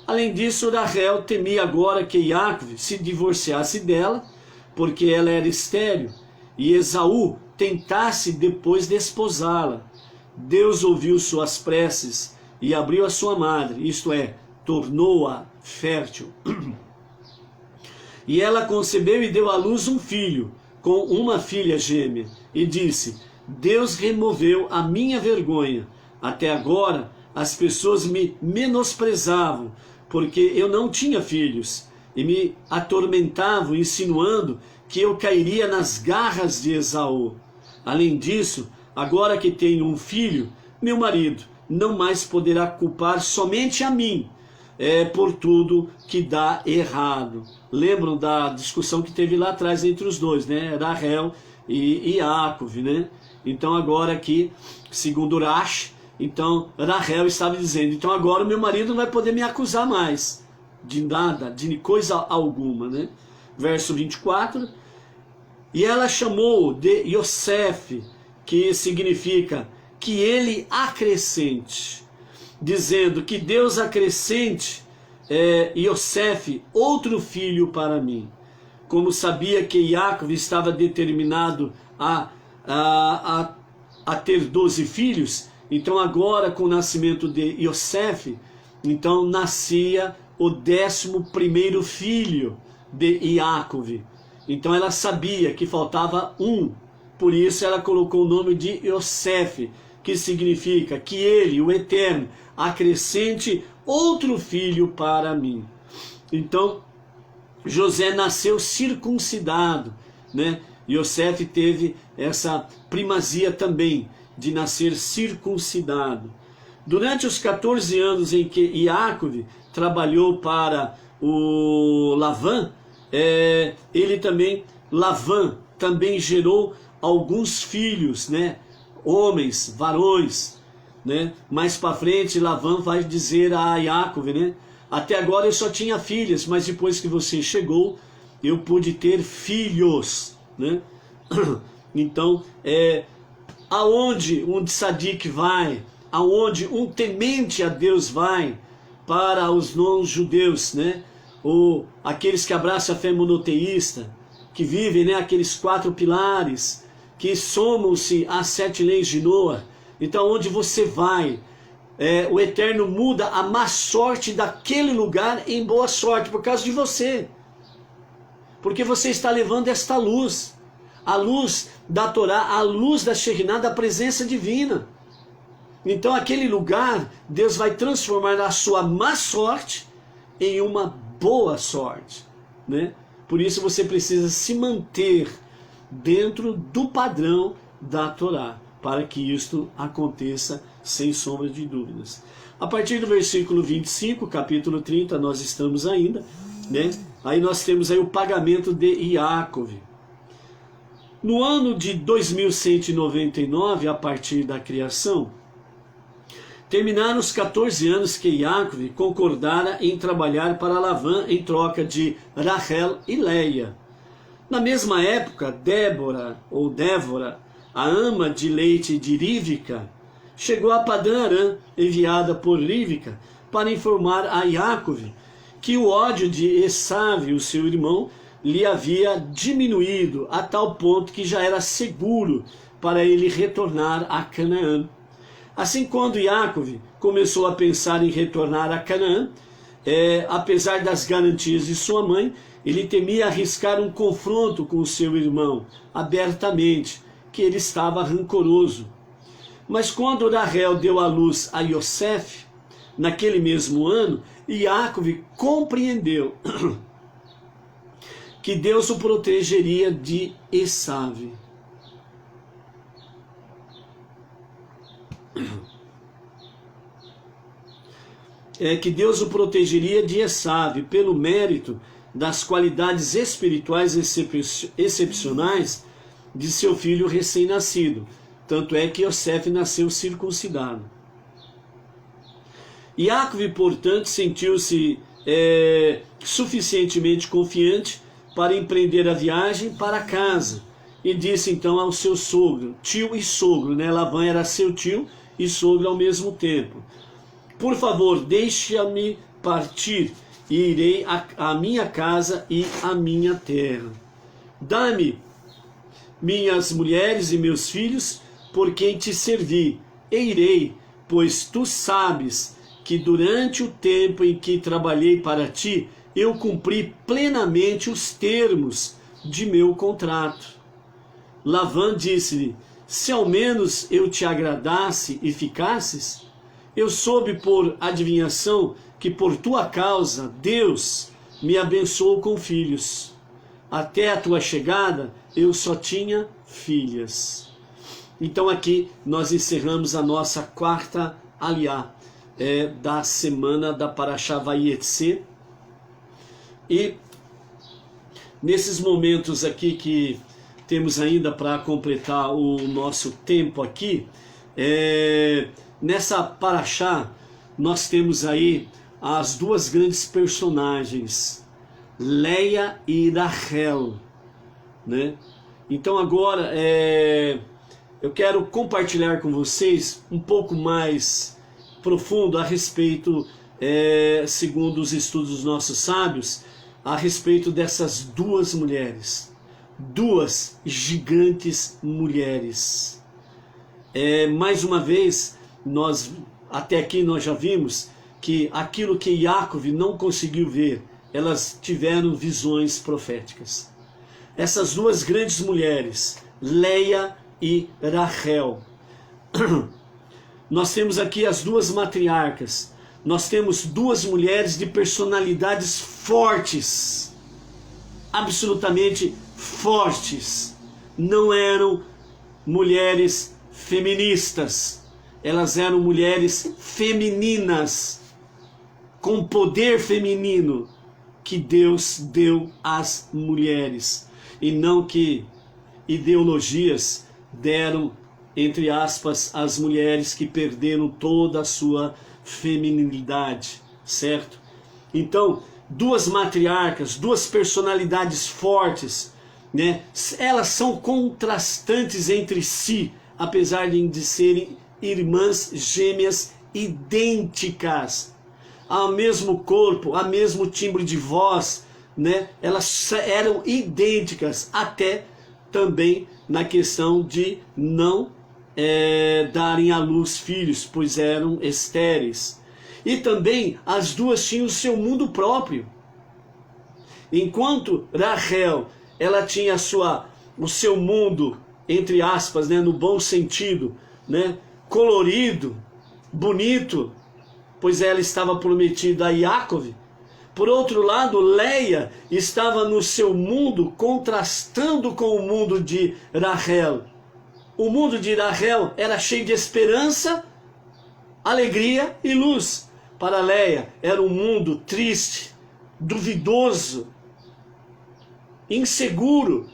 Além disso, Rachel temia agora que Jacob se divorciasse dela, porque ela era estéril, e Esaú tentasse depois desposá-la. Deus ouviu suas preces e abriu a sua madre, isto é, tornou-a fértil. E ela concebeu e deu à luz um filho, com uma filha gêmea, e disse: Deus removeu a minha vergonha. Até agora as pessoas me menosprezavam, porque eu não tinha filhos, e me atormentavam, insinuando que eu cairia nas garras de Esaú. Além disso, agora que tenho um filho, meu marido não mais poderá culpar somente a mim, por tudo que dá errado. Lembram da discussão que teve lá atrás entre os dois, né? Rachel e Jacob, né? Então agora aqui, segundo Rashi, então Rachel estava dizendo: então agora o meu marido não vai poder me acusar mais de nada, de coisa alguma, né? Verso 24. E ela chamou de Yosef, que significa que ele acrescente, dizendo que Deus acrescente Yosef, outro filho para mim. Como sabia que Jacob estava determinado a ter 12 filhos, então agora com o nascimento de Yosef, então nascia o 11º filho de Jacob. Então ela sabia que faltava um, por isso ela colocou o nome de Yosef, que significa que ele, o Eterno, acrescente outro filho para mim. Então José nasceu circuncidado, né? Yosef teve essa primazia também de nascer circuncidado. Durante os 14 anos em que Jacob trabalhou para o Lavã, Lavã também gerou alguns filhos, né? Homens, varões, né? Mais para frente, Lavã vai dizer a Jacob, né? Até agora eu só tinha filhas, mas depois que você chegou, eu pude ter filhos, né? Então, aonde um tzadik vai, aonde um temente a Deus vai, para os não-judeus, né? Ou aqueles que abraçam a fé monoteísta, que vivem, né, aqueles 4 pilares, que somam-se às 7 leis de Noa. Então, onde você vai, o Eterno muda a má sorte daquele lugar em boa sorte, por causa de você. Porque você está levando esta luz, a luz da Torá, a luz da Shekhinah, da presença divina. Então, aquele lugar, Deus vai transformar a sua má sorte em uma boa sorte, né? Por isso você precisa se manter dentro do padrão da Torá, para que isto aconteça sem sombra de dúvidas. A partir do versículo 25, capítulo 30, nós estamos ainda, né? Aí nós temos aí o pagamento de Jacob. No ano de 2199, a partir da criação, terminaram os 14 anos que Jacob concordara em trabalhar para Lavã em troca de Rachel e Leia. Na mesma época, Débora, a ama de leite de Rívica, chegou a Padã Arã, enviada por Rívica, para informar a Jacob que o ódio de Esav, o seu irmão, lhe havia diminuído a tal ponto que já era seguro para ele retornar a Canaã. Assim, quando Jacob começou a pensar em retornar a Canaã, apesar das garantias de sua mãe, ele temia arriscar um confronto com o seu irmão, abertamente, que ele estava rancoroso. Mas quando Rachel deu à luz a Yosef, naquele mesmo ano, Jacob compreendeu que Deus o protegeria de Esav. Que Deus o protegeria de Esav pelo mérito das qualidades espirituais excepcionais de seu filho recém-nascido. Tanto é que Yosef nasceu circuncidado. Jacob, portanto, sentiu-se suficientemente confiante para empreender a viagem para casa. E disse então ao seu sogro, tio e sogro, né? Lavã era seu tio e sogro ao mesmo tempo: por favor, deixa-me partir e irei à minha casa e à minha terra. Dá-me minhas mulheres e meus filhos, por quem te servi, e irei, pois tu sabes que durante o tempo em que trabalhei para ti, eu cumpri plenamente os termos de meu contrato. Lavã disse-lhe: se ao menos eu te agradasse e ficasses, eu soube por adivinhação que por tua causa Deus me abençoou com filhos. Até a tua chegada eu só tinha filhas. Então aqui nós encerramos a nossa quarta aliá da semana da Parashá Vayetze. E nesses momentos aqui que temos ainda para completar o nosso tempo aqui, nessa Parashá nós temos aí as duas grandes personagens, Leia e Rachel, né? Então agora eu quero compartilhar com vocês um pouco mais profundo a respeito, segundo os estudos dos nossos sábios, a respeito dessas duas mulheres, duas gigantes mulheres. Mais uma vez, até aqui nós já vimos que aquilo que Jacob não conseguiu ver, elas tiveram visões proféticas. Essas duas grandes mulheres, Leia e Rachel. Nós temos aqui as duas matriarcas. Nós temos duas mulheres de personalidades fortes, absolutamente fortes. Não eram mulheres feministas, elas eram mulheres femininas. com poder feminino que Deus deu às mulheres, e não que ideologias deram, entre aspas, às mulheres que perderam toda a sua feminilidade, certo? Então, duas matriarcas, duas personalidades fortes, né? Elas são contrastantes entre si, apesar de serem irmãs gêmeas idênticas, ao mesmo corpo, ao mesmo timbre de voz, né? Elas eram idênticas, até também na questão de não darem à luz filhos, pois eram estéreis. E também as duas tinham o seu mundo próprio. Enquanto Rachel, ela tinha o seu mundo, entre aspas, né, no bom sentido, né, colorido, bonito, pois ela estava prometida a Jacob. Por outro lado, Leia estava no seu mundo contrastando com o mundo de Rachel. O mundo de Rachel era cheio de esperança, alegria e luz. Para Leia era um mundo triste, duvidoso, inseguro,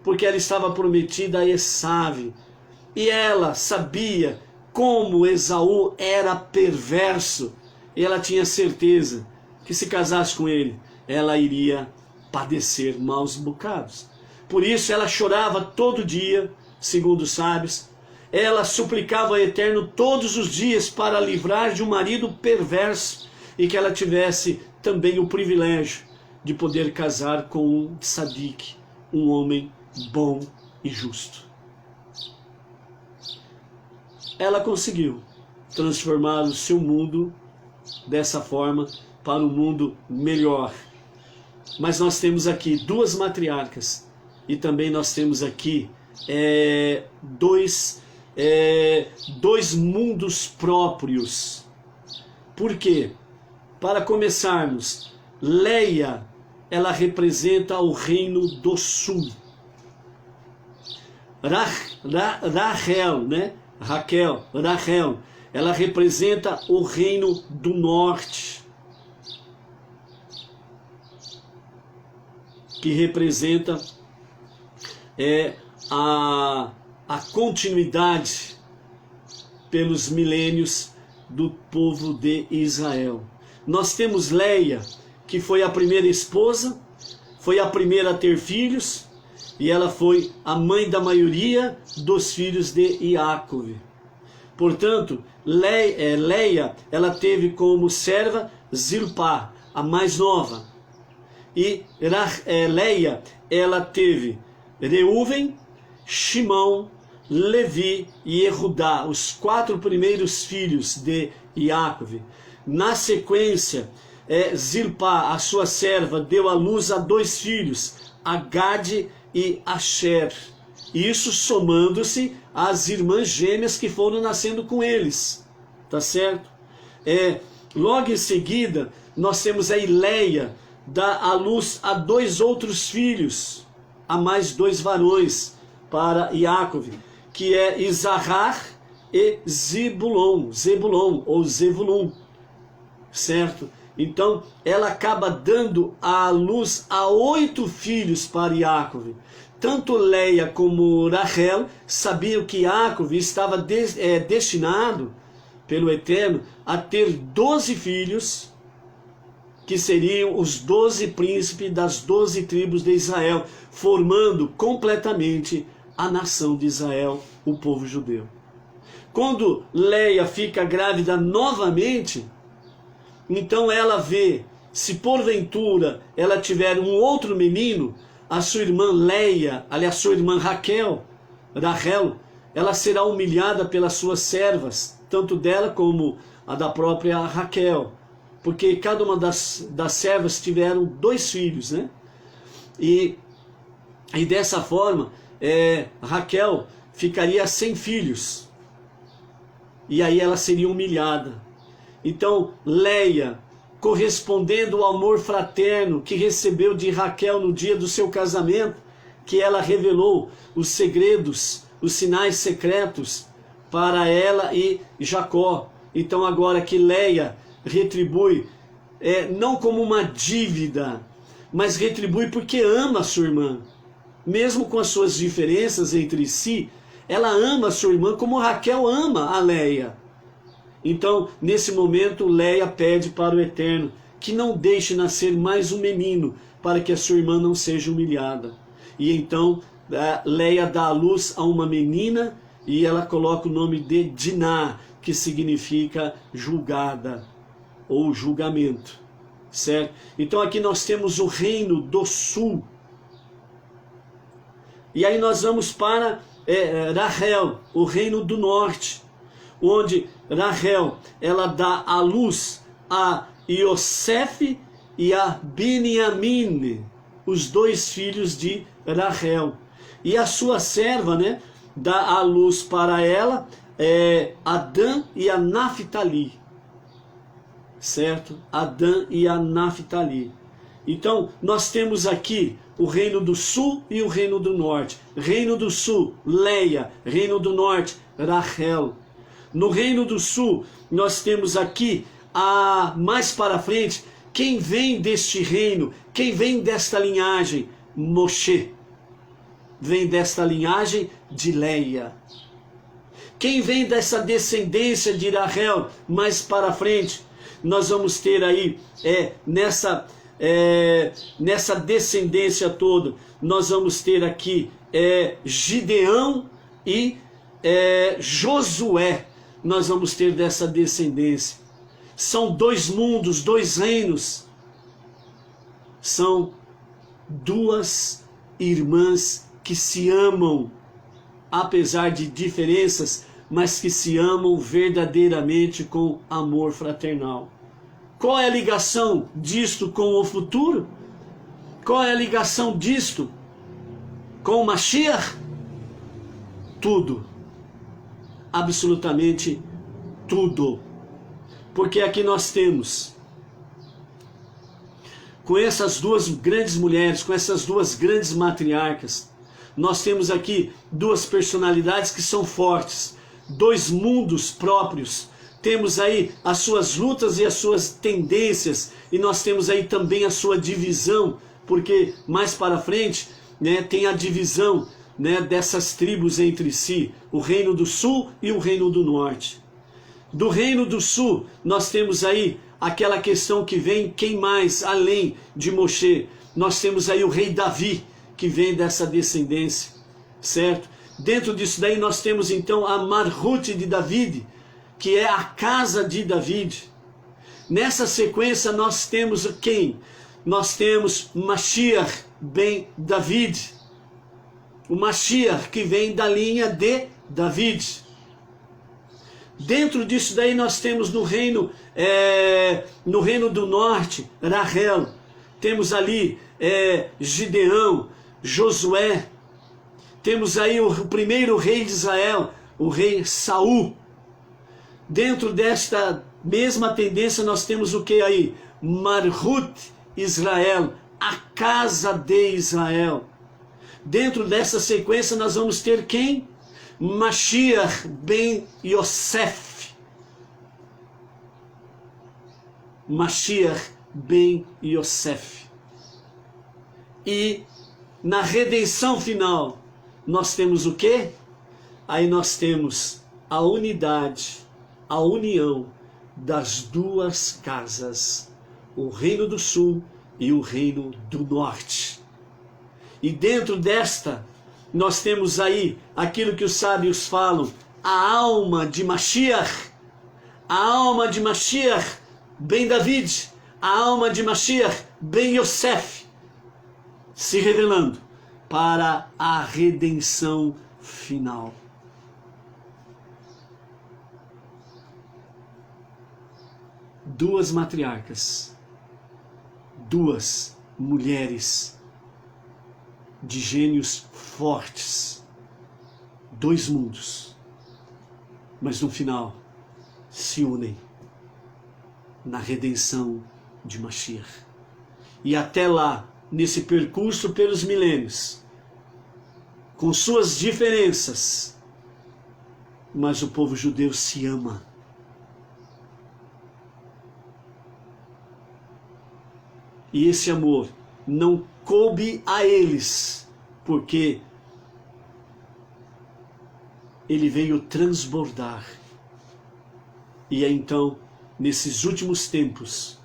porque ela estava prometida a Esaú. E ela sabia como Esaú era perverso. E ela tinha certeza que se casasse com ele, ela iria padecer maus bocados. Por isso ela chorava todo dia, segundo os sábios. Ela suplicava ao Eterno todos os dias para livrar de um marido perverso e que ela tivesse também o privilégio de poder casar com um tzadik, um homem bom e justo. Ela conseguiu transformar o seu mundo dessa forma para um mundo melhor. Mas nós temos aqui duas matriarcas e também nós temos aqui dois mundos próprios. Por quê? Para começarmos, Leia, ela representa o reino do sul. Rachel, ela representa o reino do norte, que representa a continuidade pelos milênios do povo de Israel. Nós temos Leia, que foi a primeira esposa, foi a primeira a ter filhos, e ela foi a mãe da maioria dos filhos de Jacob. Portanto, Leia, ela teve como serva Zilpá, a mais nova. E Leia, ela teve Reuven, Shimão, Levi e Erudá, os 4 primeiros filhos de Jacob. Na sequência, Zilpá, a sua serva, deu à luz a 2 filhos, a Gade e Asher. Isso somando-se às irmãs gêmeas que foram nascendo com eles. Tá certo? Logo em seguida, nós temos a Leia, dá à luz a 2 outros filhos, a mais 2 varões para Jacob, que é Isahar e Zebulon, certo? Então, ela acaba dando à luz a 8 filhos para Jacob. Tanto Leia como Rachel sabiam que Jacob estava destinado pelo Eterno a ter 12 filhos, que seriam os 12 príncipes das 12 tribos de Israel, formando completamente a nação de Israel, o povo judeu. Quando Leia fica grávida novamente, então ela vê, se porventura ela tiver um outro menino, a sua irmã Leia, aliás, sua irmã Rachel, ela será humilhada pelas suas servas, tanto dela como a da própria Rachel, porque cada uma das servas tiveram 2 filhos, né? E dessa forma, Rachel ficaria sem filhos, e aí ela seria humilhada. Então, Leia, correspondendo ao amor fraterno que recebeu de Rachel no dia do seu casamento, que ela revelou os segredos, os sinais secretos para ela e Jacó. Então, agora que Leia retribui não como uma dívida, mas retribui porque ama a sua irmã. Mesmo com as suas diferenças entre si, ela ama a sua irmã como Raquel ama a Léia. Então, nesse momento, Léia pede para o Eterno que não deixe nascer mais um menino, para que a sua irmã não seja humilhada. E então, Léia dá à luz a uma menina e ela coloca o nome de Diná, que significa julgada ou julgamento, certo? Então aqui nós temos o reino do sul. E aí nós vamos para Rahel, o reino do norte, onde Rahel ela dá à luz a Iosef e a Beniamim, os dois filhos de Rahel. E a sua serva, né, dá à luz para ela Adã e a Naphtali, certo? Adã e a Naphtali. Então nós temos aqui o reino do sul e o reino do norte. Reino do sul, Léia. Reino do norte, Rahel. No reino do sul nós temos aqui, mais para frente, quem vem deste reino, quem vem desta linhagem? Moshe. Vem desta linhagem de Léia. Quem vem dessa descendência de Rahel, mais para frente, nós vamos ter aí, nessa descendência toda, nós vamos ter aqui Gideão e Josué. Nós vamos ter dessa descendência. São dois mundos, dois reinos. São duas irmãs que se amam, apesar de diferenças, mas que se amam verdadeiramente com amor fraternal. Qual é a ligação disto com o futuro? Qual é a ligação disto com o Mashiach? Tudo. Absolutamente tudo. Porque aqui nós temos, com essas duas grandes mulheres, com essas duas grandes matriarcas, nós temos aqui duas personalidades que são fortes, dois mundos próprios. Temos aí as suas lutas e as suas tendências, e nós temos aí também a sua divisão, porque mais para frente, né, tem a divisão, né, dessas tribos entre si, o reino do sul e o reino do norte. Do reino do sul, nós temos aí aquela questão que vem, quem mais além de Moshe? Nós temos aí o rei Davi, que vem dessa descendência, certo? Dentro disso daí nós temos então a Marhut de David, que é a casa de David. Nessa sequência nós temos quem? Nós temos Mashiach ben David, o Mashiach que vem da linha de David. Dentro disso daí nós temos no reino do norte, Rahel, temos ali Gideão, Josué, temos aí o primeiro rei de Israel, o rei Saul. Dentro desta mesma tendência nós temos o que aí? Marhut Israel, a casa de Israel. Dentro dessa sequência nós vamos ter quem? Mashiach ben Yosef. Mashiach ben Yosef. E na redenção final nós temos o quê? Aí nós temos a unidade, a união das duas casas, o reino do sul e o reino do norte. E dentro desta nós temos aí aquilo que os sábios falam, a alma de Mashiach, a alma de Mashiach ben David, a alma de Mashiach ben Yosef, se revelando para a redenção final. Duas matriarcas, duas mulheres de gênios fortes, dois mundos, mas no final se unem na redenção de Mashiach. E até lá, nesse percurso pelos milênios, com suas diferenças, mas o povo judeu se ama. E esse amor não coube a eles, porque ele veio transbordar. E é então, nesses últimos tempos,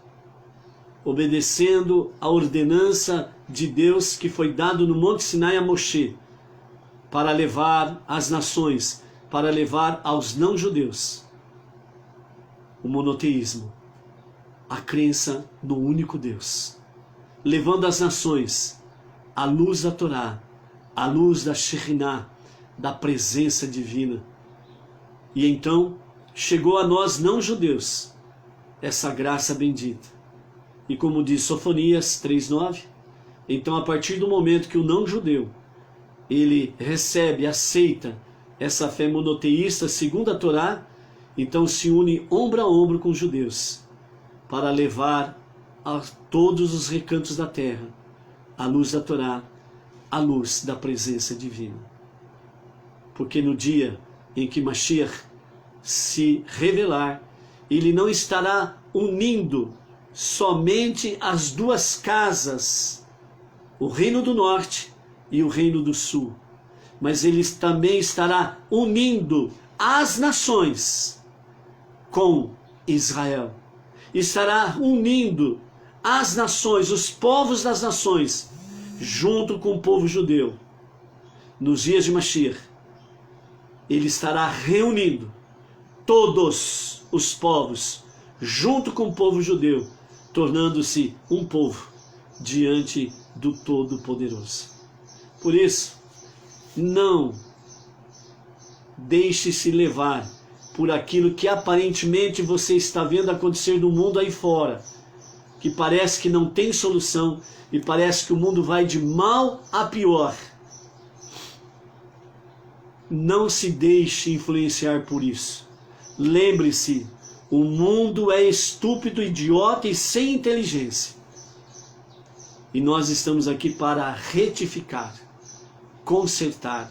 obedecendo a ordenança de Deus que foi dado no Monte Sinai a Moshe, para levar às nações, para levar aos não-judeus o monoteísmo, a crença no único Deus, levando às nações a luz da Torá, a luz da Shekhinah, da presença divina. E então chegou a nós não-judeus essa graça bendita. E como diz Sofonias 3:9, então a partir do momento que o não-judeu ele recebe, aceita essa fé monoteísta segundo a Torá, então se une ombro a ombro com os judeus para levar a todos os recantos da terra a luz da Torá, a luz da presença divina. Porque no dia em que Mashiach se revelar, ele não estará unindo somente as duas casas, o reino do norte e o reino do sul, mas ele também estará unindo as nações com Israel. Estará unindo as nações, os povos das nações, junto com o povo judeu. Nos dias de Mashiach, ele estará reunindo todos os povos, junto com o povo judeu, tornando-se um povo diante do Todo-Poderoso. Por isso, não deixe-se levar por aquilo que aparentemente você está vendo acontecer no mundo aí fora, que parece que não tem solução e parece que o mundo vai de mal a pior. Não se deixe influenciar por isso. Lembre-se, o mundo é estúpido, idiota e sem inteligência. E nós estamos aqui para retificar, consertar,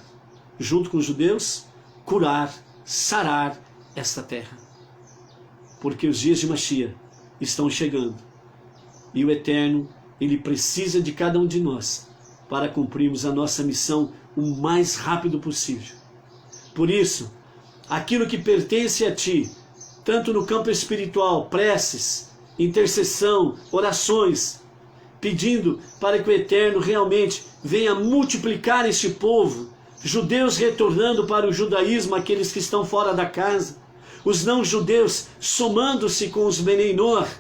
junto com os judeus, curar, sarar esta terra. Porque os dias de Mashiach estão chegando. E o Eterno, ele precisa de cada um de nós para cumprirmos a nossa missão o mais rápido possível. Por isso, aquilo que pertence a ti, tanto no campo espiritual, preces, intercessão, orações, pedindo para que o Eterno realmente venha multiplicar este povo, judeus retornando para o judaísmo, aqueles que estão fora da casa, os não-judeus somando-se com os Benei Noach,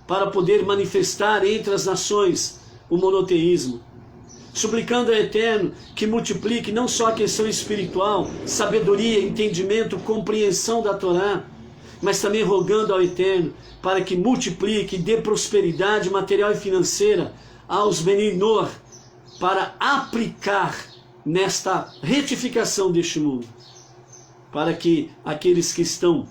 para poder manifestar entre as nações o monoteísmo, suplicando ao Eterno que multiplique não só a questão espiritual, sabedoria, entendimento, compreensão da Torá, mas também rogando ao Eterno para que multiplique e dê prosperidade material e financeira aos Benei Noach, para aplicar nesta retificação deste mundo, para que aqueles que estão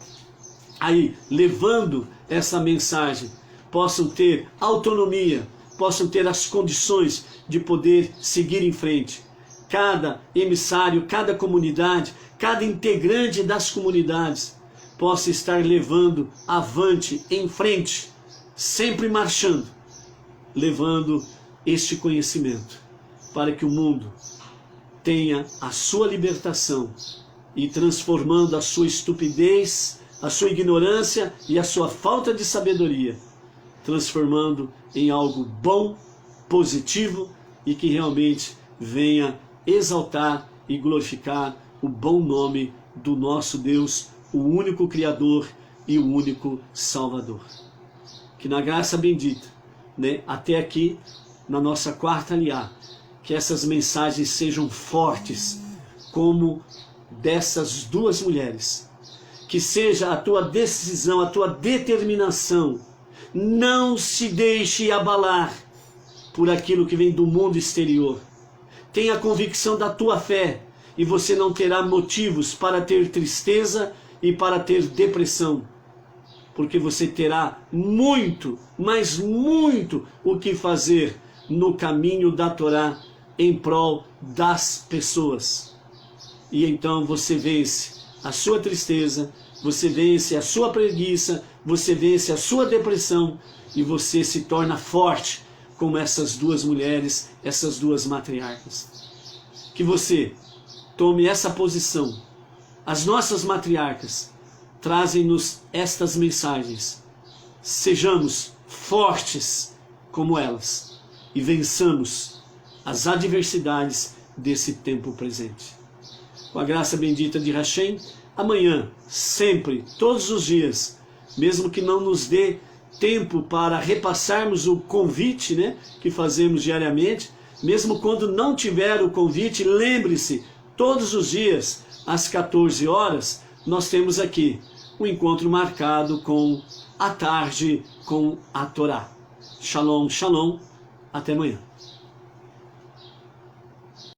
aí levando essa mensagem possam ter autonomia, possam ter as condições de poder seguir em frente. Cada emissário, cada comunidade, cada integrante das comunidades possa estar levando avante, em frente, sempre marchando, levando este conhecimento, para que o mundo tenha a sua libertação e transformando a sua estupidez, a sua ignorância e a sua falta de sabedoria, transformando em algo bom, positivo e que realmente venha exaltar e glorificar o bom nome do nosso Deus, o único Criador e o único Salvador. Que na graça bendita, até aqui, na nossa quarta aliá, que essas mensagens sejam fortes, como dessas duas mulheres. Que seja a tua decisão, a tua determinação. Não se deixe abalar por aquilo que vem do mundo exterior. Tenha a convicção da tua fé e você não terá motivos para ter tristeza e para ter depressão. Porque você terá muito, mas muito o que fazer no caminho da Torá em prol das pessoas. E então você vence a sua tristeza, você vence a sua preguiça, você vence a sua depressão e você se torna forte como essas duas mulheres, essas duas matriarcas. Que você tome essa posição. As nossas matriarcas trazem-nos estas mensagens. Sejamos fortes como elas e vençamos as adversidades desse tempo presente. Com a graça bendita de Hashem, amanhã, sempre, todos os dias, mesmo que não nos dê tempo para repassarmos o convite, né, que fazemos diariamente, mesmo quando não tiver o convite, lembre-se, todos os dias, às 14 horas, nós temos aqui um encontro marcado com a tarde, com a Torá. Shalom, shalom, até amanhã.